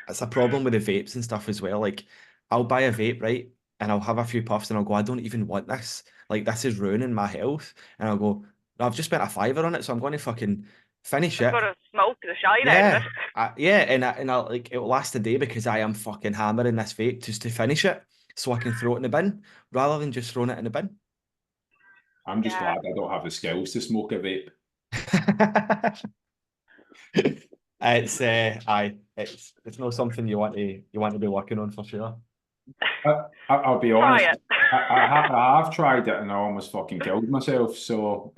it's a problem with the vapes and stuff as well. Like I'll buy a vape, right? And I'll have a few puffs and I'll go, I don't even want this. Like this is ruining my health. And I'll go, no, I've just spent a fiver on it, so I'm going to fucking finish I'm it. going to smoke the shite out of it. Yeah. Yeah, and I like it'll last a day because I am fucking hammering this vape just to finish it so I can throw it in the bin rather than just throwing it in the bin. I'm just Yeah. glad I don't have the skills to smoke a vape. It's it's not something you want to be working on for sure. I'll be Try honest. it. I have tried it and I almost fucking killed myself. So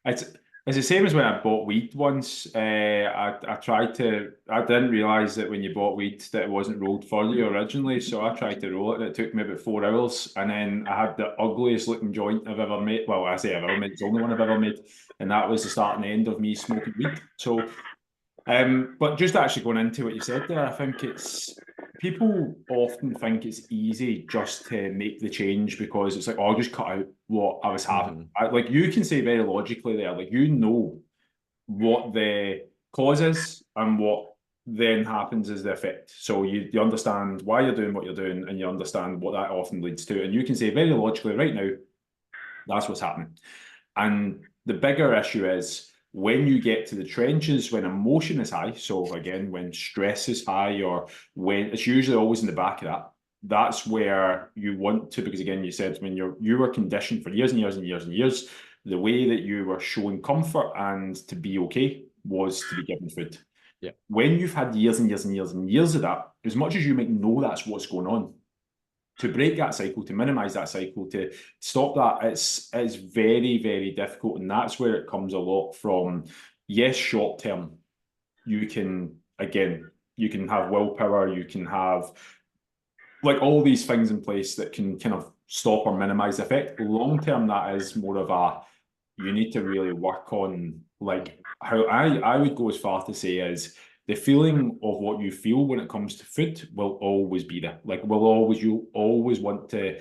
it's the same as when I bought weed once. I tried to. I didn't realize that when you bought weed that it wasn't rolled for you originally. So I tried to roll it and it took me about 4 hours. And then I had the ugliest looking joint I've ever made. Well, I say I've ever made. It's the only one I've ever made, and that was the start and the end of me smoking weed. So. But just actually going into what you said there, I think it's people often think it's easy just to make the change because it's like, oh, I'll just cut out what I was having. Like you can say very logically there, like you know what the cause is and what then happens is the effect. So you understand why you're doing what you're doing and you understand what that often leads to. And you can say very logically, right now, that's what's happening. And the bigger issue is when you get to the trenches, when emotion is high, so again, when stress is high, or when it's usually always in the back of that, that's where you want to, because again, you said when you were conditioned for years and years and years and years, the way that you were showing comfort and to be okay was to be given food. Yeah. When you've had years and years and years and years of that, as much as you might know that's what's going on, to break that cycle, to minimize that cycle, to stop that, it's very, very difficult. And that's where it comes a lot from. Yes, short term, you can, again, you can have willpower, you can have like all these things in place that can kind of stop or minimize the effect. Long term, that is more of a, you need to really work on like how I would go as far to say is the feeling of what you feel when it comes to food will always be there. Like you always want to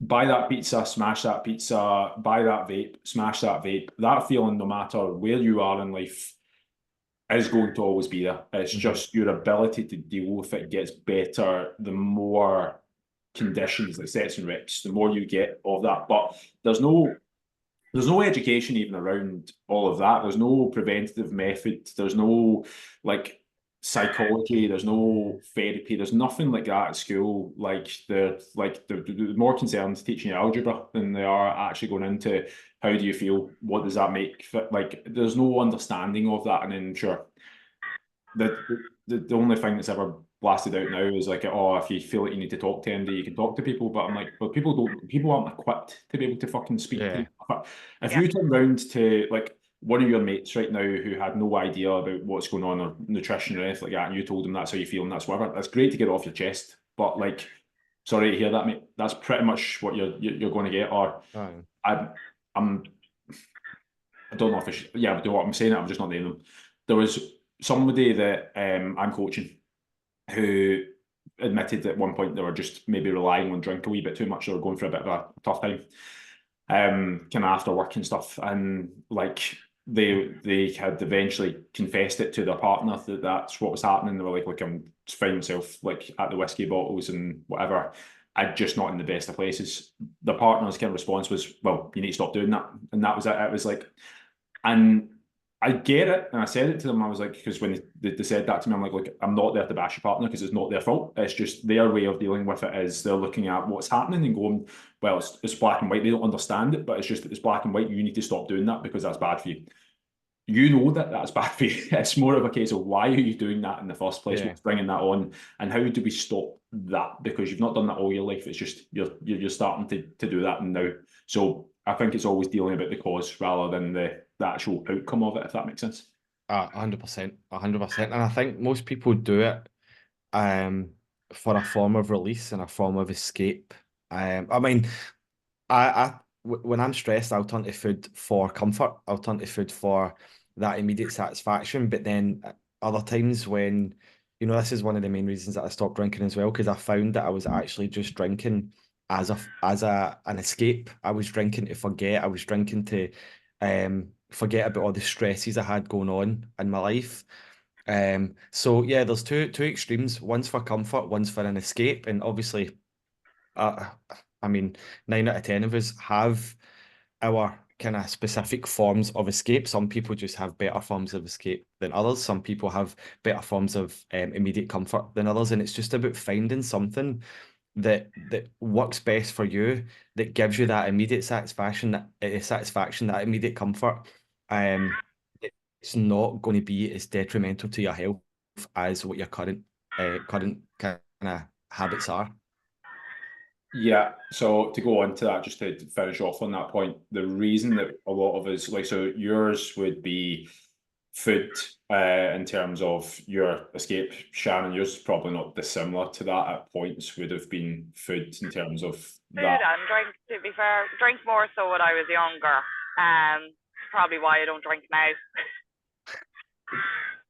buy that pizza, smash that pizza, buy that vape, smash that vape. That feeling, no matter where you are in life, is going to always be there. It's just your ability to deal with it gets better the more conditions, like sets and reps, the more you get of that. But there's no education even around all of that. There's no preventative method. There's no like psychology. There's no therapy. There's nothing like that at school. Like they're more concerned teaching you algebra than they are actually going into how do you feel? What does that make? Like there's no understanding of that. And then sure, the only thing that's ever blasted out now is like, oh, if you feel like you need to talk to anybody, you can talk to people. But I'm like, well, people aren't equipped to be able to fucking speak to Yeah. people. If you turn around to like one of your mates right now who had no idea about what's going on or nutrition or anything like that, and you told them that's how you feel and that's whatever, that's great to get it off your chest. But like, sorry to hear that, mate. That's pretty much what you're going to get. Or I'm I don't know if I should, yeah, but what I'm saying it, I'm just not naming them. There was somebody that I'm coaching who admitted at one point they were just maybe relying on drink a wee bit too much. They were going through a bit of a tough time, kind of after work and stuff. And like they had eventually confessed it to their partner that that's what was happening. They were like, look, I'm just finding myself like at the whiskey bottles and whatever. I'm just not in the best of places. The partner's kind of response was, well, you need to stop doing that. And that was it. It was like, and I get it, and I said it to them. I was like, because when they said that to me, I'm like, look, I'm not there to bash your partner because it's not their fault. It's just their way of dealing with it is they're looking at what's happening and going, well, it's black and white. They don't understand it, but it's just that it's black and white. You need to stop doing that because that's bad for you. You know that that's bad for you. It's more of a case of why are you doing that in the first place? Yeah. What's bringing that on, and how do we stop that? Because you've not done that all your life. It's just you're starting to do that now. So I think it's always dealing about the cause rather than the actual outcome of it, if that makes sense. 100%, 100%. And I think most people do it for a form of release and a form of escape. I mean, when I'm stressed, I'll turn to food for comfort. I'll turn to food for that immediate satisfaction. But then other times when, this is one of the main reasons that I stopped drinking as well, because I found that I was actually just drinking as an escape. I was drinking to forget. I was drinking to forget about all the stresses I had going on in my life. So yeah, there's two extremes. One's for comfort, one's for an escape, and obviously, I mean, 9 out of 10 of us have our kind of specific forms of escape. Some people just have better forms of escape than others. Some people have better forms of immediate comfort than others, and it's just about finding something that works best for you, that gives you that immediate satisfaction, that immediate comfort. It's not going to be as detrimental to your health as what your current kind of habits are. Yeah, so to go on to that, just to finish off on that point, the reason that a lot of us, like, so yours would be food in terms of your escape. Shannon, yours is probably not dissimilar to that at points, would have been food in terms of Food that. and drink, to be fair. Drink more so when I was younger. Probably why I don't drink now.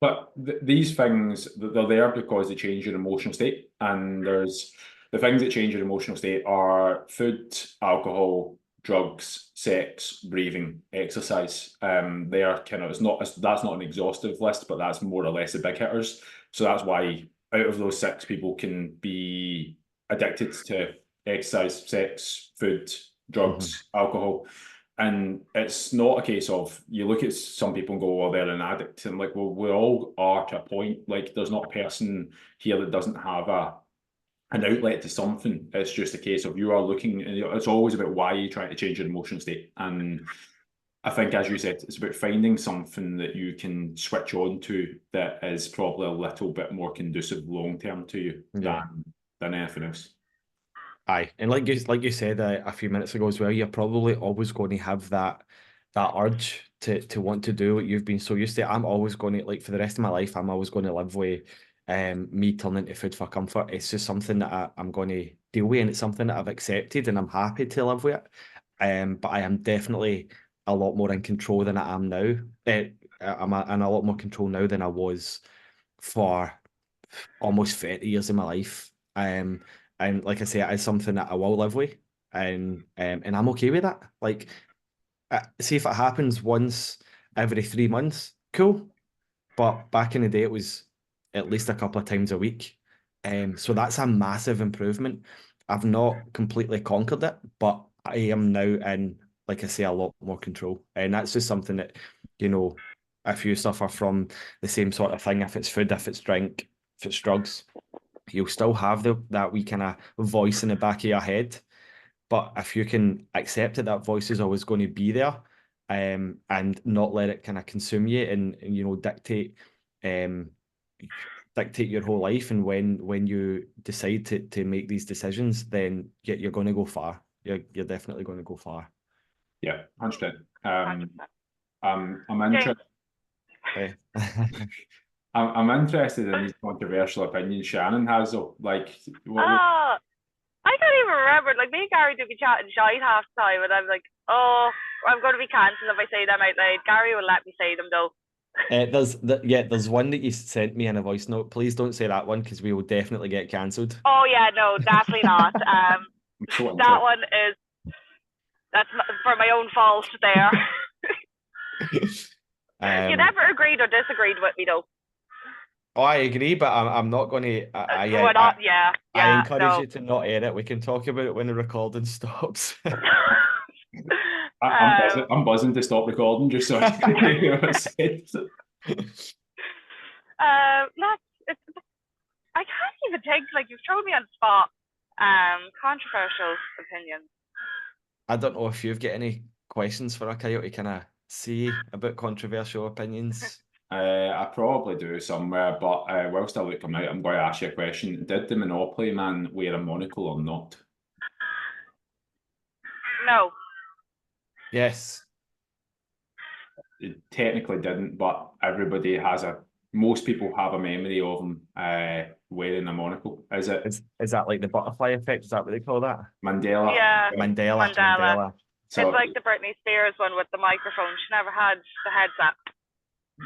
But these things, they're there because they change your emotional state. And there's the things that change your emotional state are food, alcohol, drugs, sex, breathing, exercise. They are kind of, that's not an exhaustive list, but that's more or less the big hitters. So that's why out of those 6, people can be addicted to exercise, sex, food, drugs, alcohol. And it's not a case of you look at some people and go, well, they're an addict. And like, well, we all are to a point. Like, there's not a person here that doesn't have an outlet to something. It's just a case of you are looking, and it's always about why you try to change your emotional state. And I think, as you said, it's about finding something that you can switch on to that is probably a little bit more conducive long term to you than anything else. Aye, and like you said a few minutes ago as well, you're probably always going to have that urge to want to do what you've been so used to. I'm always going to, like, for the rest of my life, I'm always going to live with me turning to food for comfort. It's just something that I'm going to deal with, and it's something that I've accepted, and I'm happy to live with it. But I am definitely a lot more in control than I am now. I'm in a lot more control now than I was for almost 30 years of my life. And like I say, it is something that I will live with, and I'm okay with that. Like, see if it happens once every 3 months, cool. But back in the day, it was at least a couple of times a week. So that's a massive improvement. I've not completely conquered it, but I am now in, like I say, a lot more control. And that's just something that, if you suffer from the same sort of thing, if it's food, if it's drink, if it's drugs, you'll still have that wee kind of voice in the back of your head. But if you can accept that that voice is always going to be there, and not let it kind of consume you and dictate your whole life, and when you decide to make these decisions, then you're going to go far. You're definitely going to go far. Yeah, 100%. I'm interested. I'm interested in these controversial opinions Shannon has, though. Like, I can't even remember. Like, me and Gary do be chatting shite half the time, and I'm like, oh, I'm going to be cancelled if I say them out loud. Gary will let me say them, though. There's one that you sent me in a voice note. Please don't say that one, because we will definitely get cancelled. Oh yeah, no, definitely not. That one that's for my own fault there. You never agreed or disagreed with me, though. Oh, I agree, but I'm not going to. I encourage you to not edit. We can talk about it when the recording stops. I'm buzzing to stop recording just so I can hear what I said. I can't even think. Like, you've thrown me on the spot. Controversial opinions. I don't know if you've got any questions for a Coyote, can I see about controversial opinions? I probably do somewhere, but whilst I look them out, I'm going to ask you a question. Did the Monopoly man wear a monocle or not? No. Yes. It technically didn't, but most people have a memory of him wearing a monocle. Is that like the butterfly effect? Is that what they call that? Mandela? Yeah. Mandela. So, it's like the Britney Spears one with the microphone. She never had the headset.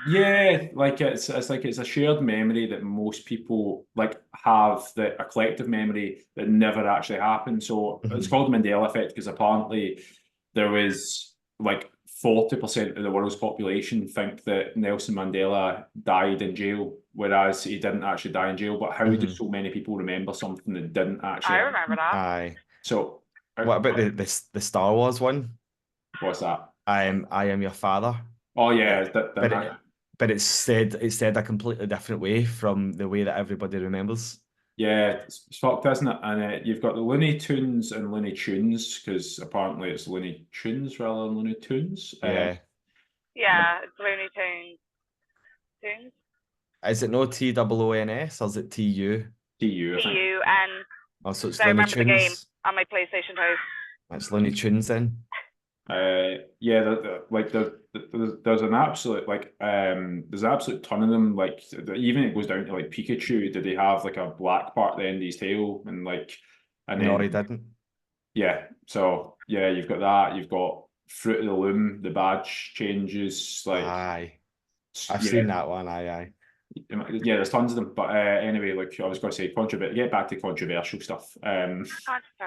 yeah, like it's a shared memory that most people like have, a collective memory that never actually happened. So it's called the Mandela effect because apparently there was like 40% of the world's population think that Nelson Mandela died in jail, whereas he didn't actually die in jail. But how do so many people remember something that didn't actually I remember that. Aye. So what about the Star Wars one? What's that? I am your father. Oh yeah, but it's said a completely different way from the way that everybody remembers. Yeah, it's fucked, isn't it? And you've got the Looney Tunes and Looney Tunes, because apparently it's Looney Tunes rather than Looney Tunes. Yeah. It's Looney Tunes. Is it no TOONS or is it TU? TU, I think. TUN. Oh, so it's I Looney remember Tunes. the game on my PlayStation 2. That's Looney Tunes then. There's an absolute there's an absolute ton of them. Like even it goes down to like Pikachu. Did he have like a black part at the end of his tail and no, he didn't. Yeah, so yeah, you've got that. You've got Fruit of the Loom. The badge changes. Aye, I've seen that one. Aye. Yeah, there's tons of them. But anyway, like I was going to say, get back to controversial stuff.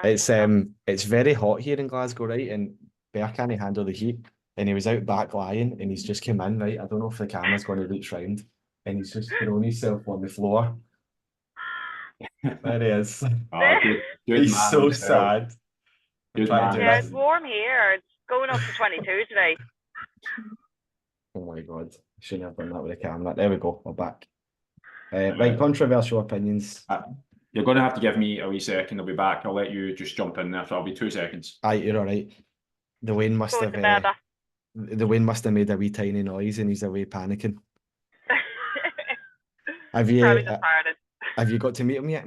It's very hot here in Glasgow, right? And Bear can't handle the heat, and he was out back lying, and he's just come in, right? I don't know if the camera's going to reach round, and he's just thrown himself on the floor. There he is. Oh, good he's man so himself. sad. It's warm here. It's going up to 22 today. Oh my god, I shouldn't have done that with the camera. There we go, we're back. Right, controversial opinions. You're going to have to give me a wee second. I'll be back. I'll let you just jump in there. So I'll be 2 seconds. Aye, you're all right. The Wayne must have made a wee tiny noise and he's away panicking. Have you got to meet him yet?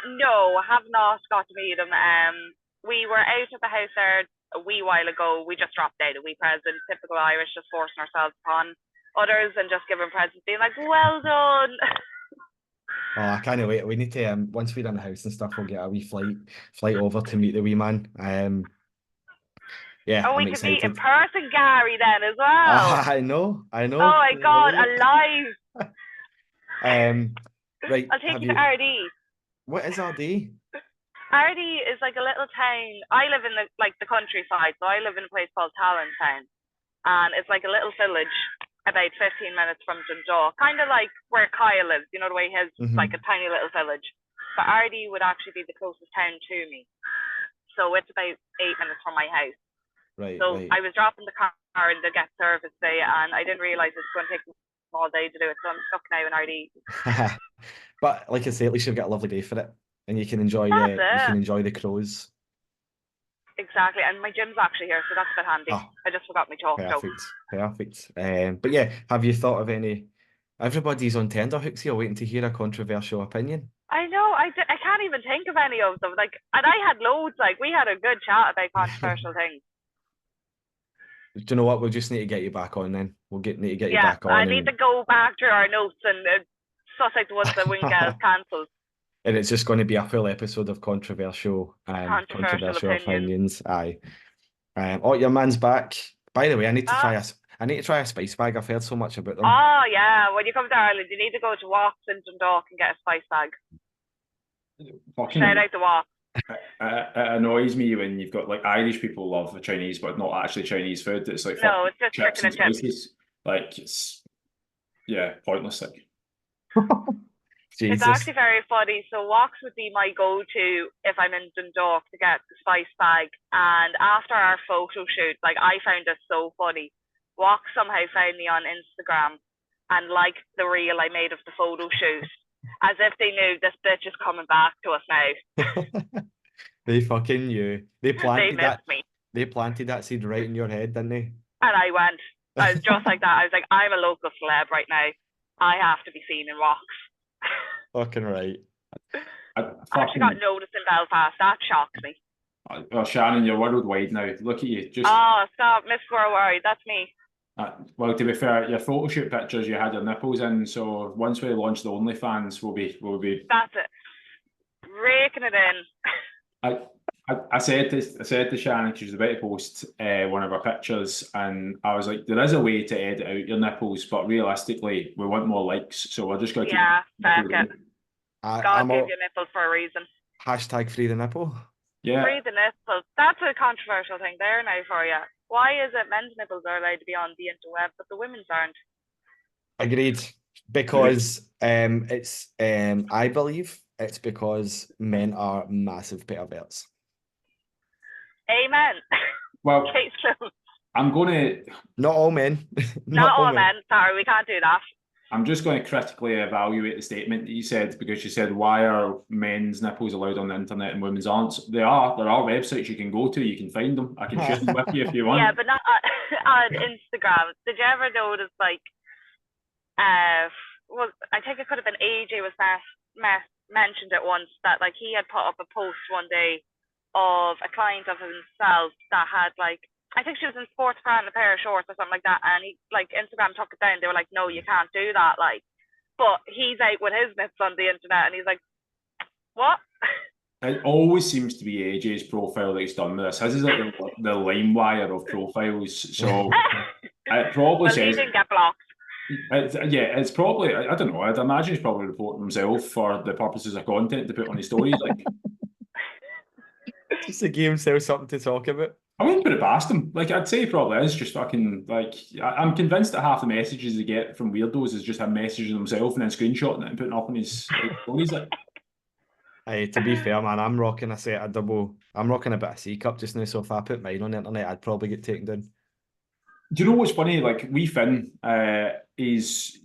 No, I have not got to meet him. We were out at the house there a wee while ago. We just dropped out a wee present, typical Irish, just forcing ourselves upon others and just giving presents, being like, well done. Oh, I can't wait. We need to once we're in the house and stuff, we'll get a wee flight over to meet the wee man. Yeah, we can meet in person, Gary, then as well. I know. Oh my god, alive. Right. I'll take you to RD. What is RD? RD is like a little town. I live in the countryside, so I live in a place called Talontown, and it's like a little village about 15 minutes from Dundalk, kind of like where Kyle lives. You know the way he has like a tiny little village. But RD would actually be the closest town to me, so it's about 8 minutes from my house. Right. So I was dropping the car in the get service today, and I didn't realise it's going to take me all day to do it, so I'm stuck now in RD. But like I say, at least you've got a lovely day for it, and you can enjoy the crows. Exactly, and my gym's actually here, so that's a bit handy. I just forgot my chalk. Perfect. But yeah, have you thought of any? Everybody's on tenterhooks here, waiting to hear a controversial opinion. I know. I can't even think of any of them. Like, and I had loads. Like, we had a good chat about controversial things. Do you know what? We'll just need to get you back on then. Need to get you back on. I need to go back through our notes and suss out the ones that we can get cancelled. And it's just going to be a full episode of controversial opinions. Aye. Your man's back. By the way, I need to try a spice bag. I've heard so much about them. Oh yeah, when you come to Ireland, you need to go to Walks in Dundalk and get a spice bag. Shout out the Walks. It annoys me when you've got like Irish people love the Chinese, but not actually Chinese food. It's like it's just chicken and chips. Like it's pointless. Like It's Jesus. actually very funny. So Wox would be my go-to if I'm in Dundalk to get the spice bag. And after our photo shoot, like I found this so funny. Wox somehow found me on Instagram and liked the reel I made of the photo shoot, as if they knew this bitch is coming back to us now. They fucking knew. They They planted that. missed me. They planted that seed right in your head, didn't they? And I went. I was just like that. I was like, I'm a local celeb right now. I have to be seen in Wox. Fucking right. I actually got noticed in Belfast. That shocks me. Well, Shannon, you're worldwide now. Look at you. Just Oh, stop, Miss Worldwide. That's me. well, to be fair, your photo shoot pictures, you had your nipples in. So once we launch the OnlyFans, we'll be. That's it. Raking it in. I said to Shannon, she was about to post one of her pictures, and I was like, there is a way to edit out your nipples, but realistically, we want more likes, so we're just going to fuck it. God gave you nipples for a reason. Hashtag free the nipple. Yeah. Free the nipples. That's a controversial thing there now for you. Why is it men's nipples are allowed to be on the interweb, but the women's aren't? Agreed. Because it's I believe it's because men are massive perverts. Amen. Well, I'm going to... Not all men. Not all men. Sorry, we can't do that. I'm just going to critically evaluate the statement that you said, because you said, why are men's nipples allowed on the internet and women's aren't? There are websites you can go to, you can find them. I can share them with you if you want. Yeah, but not on Instagram. Did you ever notice, like, well, I think it could have been AJ was mentioned it once, that, like, he had put up a post one day of a client of himself that had, like, I think she was in sports bra and a pair of shorts or something like that, and he, like, Instagram took it down. They were like, no, you can't do that, like. But he's out with his nips on the internet, and he's like, what? It always seems to be AJ's profile that he's done with this. His is like the lime wire of profiles, so it probably says... he didn't get blocked. It's probably, I don't know, I'd imagine he's probably reporting himself for the purposes of content to put on his stories, like. Just to give himself something to talk about. I wouldn't put it past him. Like, I'd say he probably is just fucking, like, I'm convinced that half the messages he get from weirdos is just him messaging himself and then screenshotting it and putting it up on his stories. Like. Hey, to be fair, man, I'm rocking a set of double. I'm rocking a bit of C cup just now, so if I put mine on the internet, I'd probably get taken down. Do you know what's funny? Like, wee Finn, he's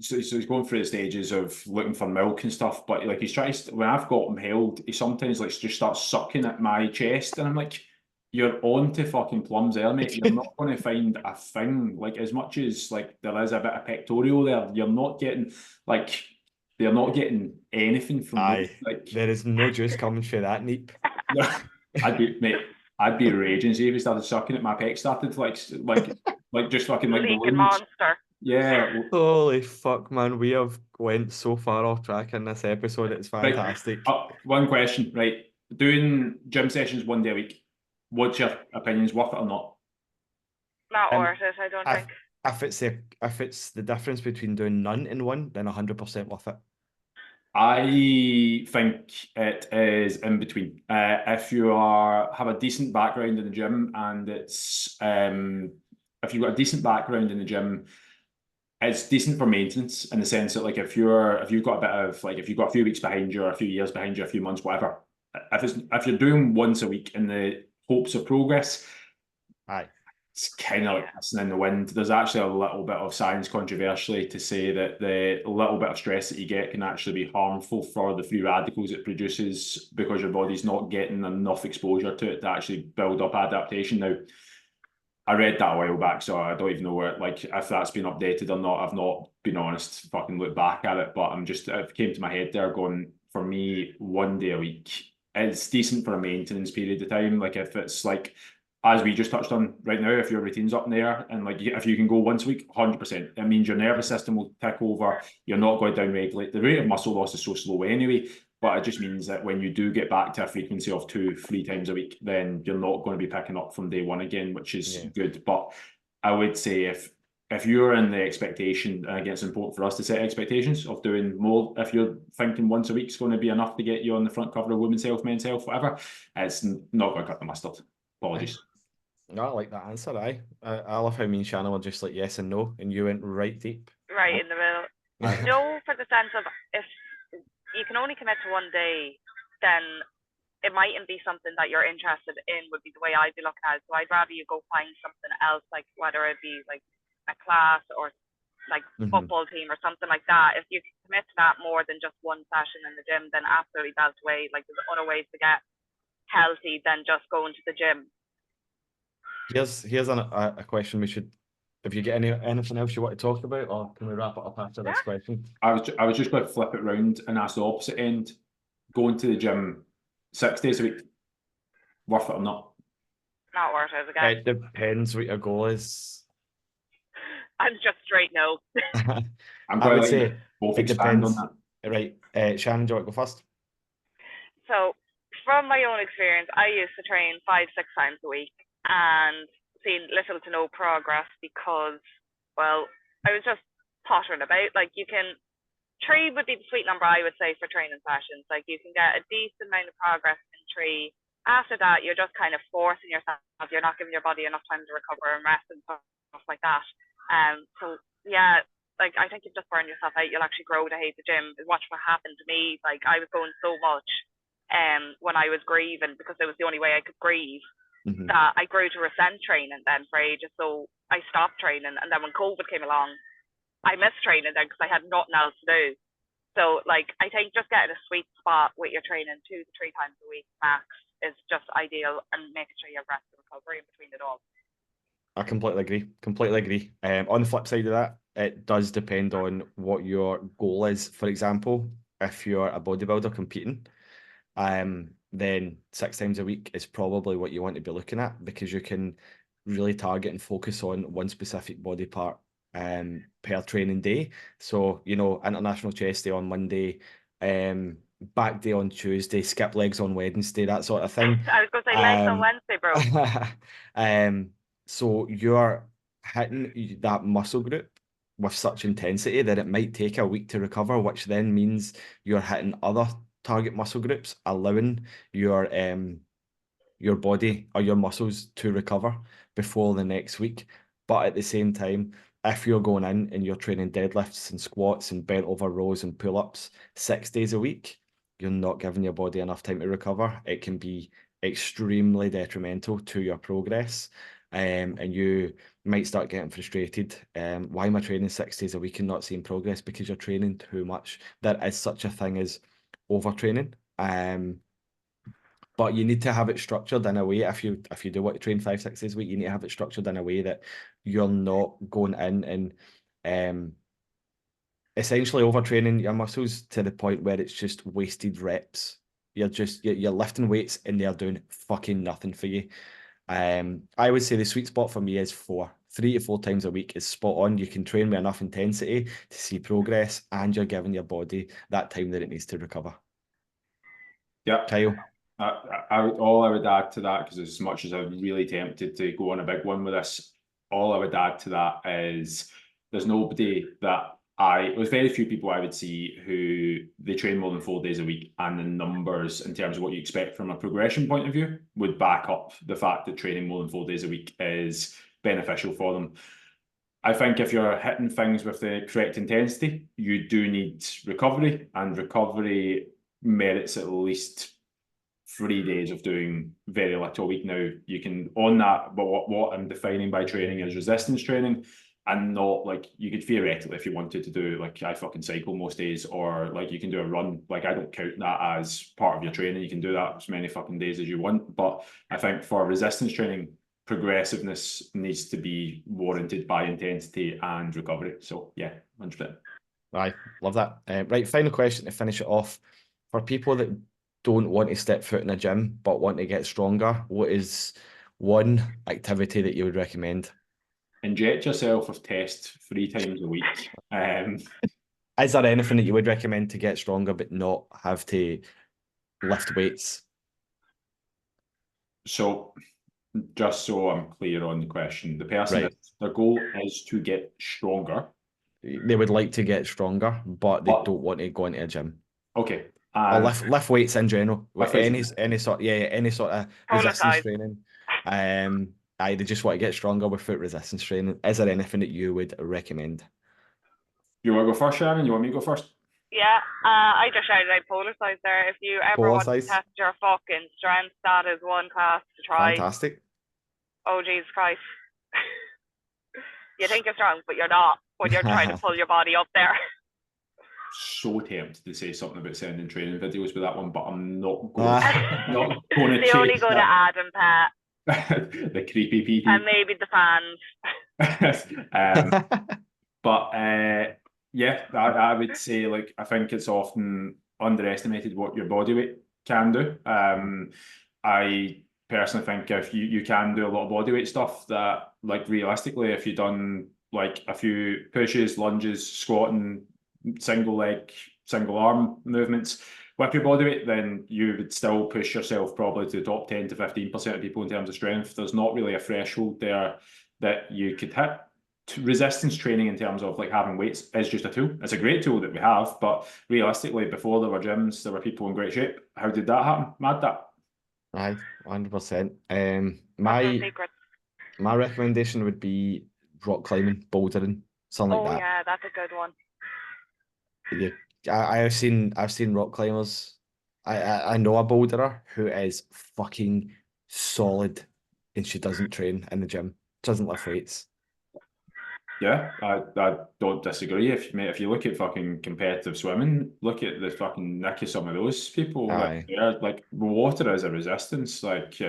going through the stages of looking for milk and stuff, but like he's trying to, when I've got him held, he sometimes like just starts sucking at my chest, and I'm like, you're on to fucking plums there, mate. You're not going to find a thing. Like, as much as like there is a bit of pectoral there, you're not getting like, they're not getting anything from Aye, like, there is no juice coming through that neep. I'd be raging see if he started sucking at my pec, started like just fucking like leaking balloons. Monster. Yeah. Holy fuck, man, we have went so far off track in this episode. It's fantastic. Right. One question, right? Doing gym sessions one day a week, what's your opinions, worth it or not? Not worth it, I don't think. If it's the difference between doing none and one, then 100% worth it. I think it is in between. If you have a decent background in the gym, and it's if you've got a decent background in the gym, it's decent for maintenance in the sense that, like, if you've got a bit of, like, if you've got a few weeks behind you or a few years behind you, a few months, whatever, if you're doing once a week in the hopes of progress, aye, it's kind of like pissing in the wind. There's actually a little bit of science controversially to say that the little bit of stress that you get can actually be harmful for the free radicals it produces, because your body's not getting enough exposure to it to actually build up adaptation. Now, I read that a while back, so I don't even know where, like, if that's been updated or not. I've not been honest, fucking looked back at it, but it came to my head there going, for me, one day a week, it's decent for a maintenance period of time. Like, if it's like, as we just touched on right now, if your routine's up there and like if you can go once a week, 100%, it means your nervous system will tick over. You're not going down regularly. The rate of muscle loss is so slow anyway, but it just means that when you do get back to a frequency of 2-3 times a week, then you're not going to be picking up from day one again, which is good. But I would say if you're in the expectation, and again, it's important for us to set expectations of doing more. If you're thinking once a week is going to be enough to get you on the front cover of Women's Health, Men's Health, whatever, it's not going to cut the mustard. Apologies. No, I like that answer. I love how me and Shannon were just like yes and no, and you went right deep. Right in the middle. No, for the sense of if you can only commit to one day, then it mightn't be something that you're interested in, would be the way I'd be looking at it. So I'd rather you go find something else, like whether it be like a class or like football team or something like that. If you can commit to that more than just one session in the gym, then absolutely belt away. Like there's other ways to get healthy than just going to the gym. Here's a question we should. If you get anything else you want to talk about, or can we wrap it up after this question? I was just going to flip it round and ask the opposite end. Going to the gym 6 days a week, worth it or not? Not worth it again. It depends what your goal is. I'm just straight no. I would say both it expand depends. on that. Right, Shannon, do you want to go first? So from my own experience, I used to train 5-6 times a week and seen little to no progress because, well, I was just pottering about. Like 3 would be the sweet number, I would say, for training sessions. Like you can get a decent amount of progress in 3. After that, you're just kind of forcing yourself. You're not giving your body enough time to recover and rest and stuff like that. So yeah, like I think you've just burned yourself out. You'll actually grow to hate the gym. Watch what happened to me. Like I was going so much when I was grieving, because it was the only way I could grieve, that I grew to resent training then for ages. So I stopped training, and then when COVID came along, I missed training then because I had nothing else to do. So like I think just getting a sweet spot with your training 2 to 3 times a week max is just ideal, and making sure you have rest and recovery in between it all. I completely agree. On the flip side of that, it does depend on what your goal is. For example, if you're a bodybuilder competing, then 6 times a week is probably what you want to be looking at, because you can really target and focus on one specific body part per training day. So, International Chest Day on Monday, back day on Tuesday, skip legs on Wednesday, that sort of thing. I was going to say legs on Wednesday, bro. So you're hitting that muscle group with such intensity that it might take a week to recover, which then means you're hitting other target muscle groups, allowing your body or your muscles to recover before the next week. But at the same time, if you're going in and you're training deadlifts and squats and bent over rows and pull-ups 6 days a week, you're not giving your body enough time to recover. It can be extremely detrimental to your progress. And you might start getting frustrated. Why am I training 6 days a week and not seeing progress? Because you're training too much. There is such a thing as overtraining. But you need to have it structured in a way. If you do want to train 5-6 days a week, you need to have it structured in a way that you're not going in and essentially overtraining your muscles to the point where it's just wasted reps. You're lifting weights and they're doing fucking nothing for you. I would say the sweet spot for me is 3 to 4 times a week is spot on. You can train with enough intensity to see progress, and you're giving your body that time that it needs to recover. Yeah, Kyle. All I would add to that, because as much as I'm really tempted to go on a big one with this, all I would add to that is there's nobody there's very few people I would see who they train more than 4 days a week, and the numbers in terms of what you expect from a progression point of view would back up the fact that training more than 4 days a week is beneficial for them. I think if you're hitting things with the correct intensity, you do need recovery, and recovery merits at least 3 days of doing very little a week. Now you can on that, but what I'm defining by training is resistance training, and not like you could theoretically, if you wanted to do like I fucking cycle most days, or like you can do a run. Like I don't count that as part of your training. You can do that as many fucking days as you want. But I think for resistance training, progressiveness needs to be warranted by intensity and recovery. So yeah, 100%. I love that. Right, final question to finish it off. For people that don't want to step foot in a gym but want to get stronger, what is one activity that you would recommend? Inject yourself with test 3 times a week. Is there anything that you would recommend to get stronger but not have to lift weights? So, just so I'm clear on the question, the person their goal is to get stronger. They would like to get stronger, but they don't want to go into a gym. Okay. Or lift weights in general. Any sort of resistance training. They just want to get stronger with foot resistance training. Is there anything that you would recommend? You want to go first, Shannon? You want me to go first? Yeah, I just shouted out polar size there. If you ever Polar want to size. test your fucking strength, that is one class to try. Fantastic. Oh, Jesus Christ. You think you're strong, but you're not when you're trying to pull your body up there. So tempted to say something about sending training videos with that one, but I'm not going. Not going to They only chase go to Adam, Pat, the creepy PP. and maybe the fans. But yeah, I would say, like, I think it's often underestimated what your body weight can do. I personally think if you can do a lot of body weight stuff that, like, realistically, if you've done like a few pushes, lunges, squatting, single leg, single arm movements with your body weight, then you would still push yourself probably to the top 10 to 15% of people in terms of strength. There's not really a threshold there that you could hit. Resistance training in terms of like having weights is just a tool. It's a great tool that we have, but realistically, before there were gyms, there were people in great shape. How did that happen? Mad that. Aye, 100%. My recommendation would be rock climbing, bouldering, something like that. Yeah, that's a good one. I've seen rock climbers. I know a boulderer who is fucking solid, and she doesn't train in the gym, doesn't lift weights. Yeah, I don't disagree. If you look at fucking competitive swimming, look at the fucking nick of some of those people. Aye. Like water is a resistance. Like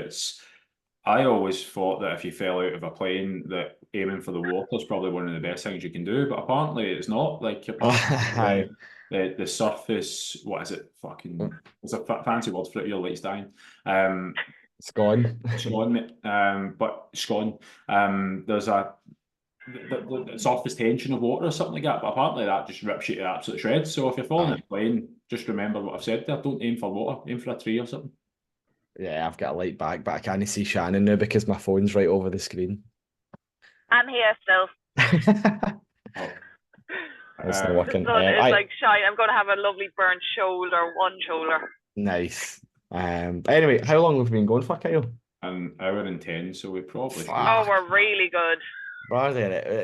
I always thought that if you fell out of a plane, that aiming for the water is probably one of the best things you can do. But apparently, it's not. Like Aye. the surface. What is it? Fucking. It's a fancy word for it. Your light's dying. It's gone. Scone, mate. But scone. There's the surface tension of water or something like that, but apparently that just rips you to absolute shreds. So if you're falling in a plane, just remember what I've said there. Don't aim for water, aim for a tree or something. Yeah, I've got a light back, but I can't see Shannon now because my phone's right over the screen. I'm here still. It's not working. It's like shy. I'm going to have a lovely burnt shoulder, one shoulder. Nice. But anyway, how long have we been going for, Kyle? An hour and 10, so we probably. Oh, we're really good.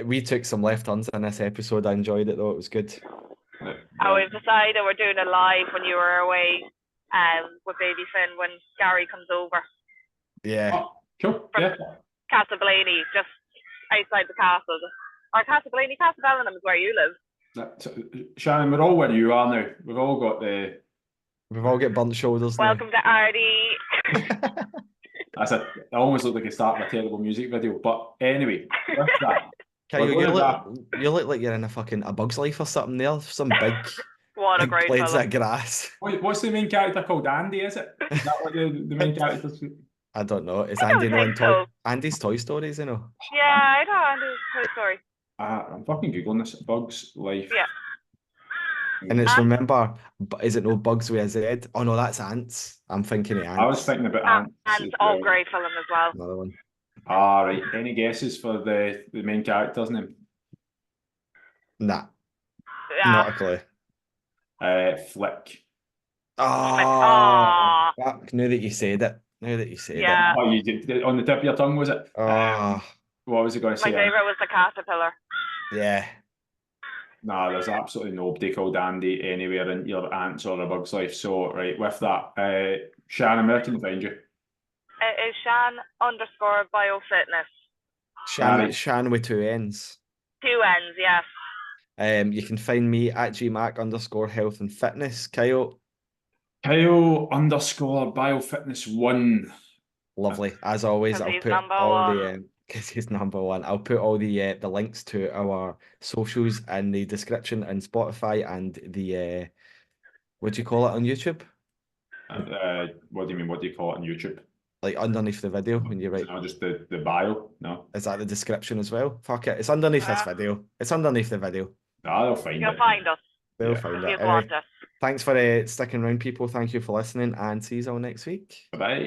We took some left turns in this episode. I enjoyed it though. It was good. We've decided we're doing a live when you were away with Baby Finn when Gary comes over. Yeah. Oh, cool. Yeah. Castleblaney, just outside the castle. Or Castleblaney, Castlebellingham is where you live. Shannon, we're all where you are now. We've all got burnt shoulders. Welcome to Artie. I almost look like a start of a terrible music video, but anyway, with that, you look like you're in a Bug's Life or something there. Some big, what a great blades of grass. What's the main character called? Andy, is it? Is that what the main character? I don't know. It's Andy in Andy's Toy Stories, you know? Yeah, I know Andy's Toy Story. I'm fucking Googling this. Bug's Life. Yeah. And it's remember, is it no Bugs with a Z? Oh no, that's Ants. I'm thinking of Ants. I was thinking about Ants. Ants, all great film as well. Another one. Right. Any guesses for the main character's name? Nah. Not a clue. Flick. Oh, fuck. Now that you said it. Oh, you did on the tip of your tongue, was it? What was it going to say? My favourite was the caterpillar. Yeah. Nah, there's absolutely nobody called Andy anywhere in your Ants or A Bug's Life. So, right, with that, Shannon, where can you find you? It is Shan_biofitness. Shan with 2 N's. 2 N's, yes. You can find me at gmac_health and fitness. Kyle _biofitness1. Lovely. As always, I'll put all the because he's number one. I'll put all the links to our socials in the description and Spotify and the what do you call it on YouTube? What do you mean? What do you call it on YouTube? Like underneath the video when you write. No, just the bio. No. Is that the description as well? Fuck it. It's underneath this video. It's underneath the video. No, they'll find it. You'll find us. They'll find it. Anyway, thanks for sticking around, people. Thank you for listening, and see you all next week. Bye.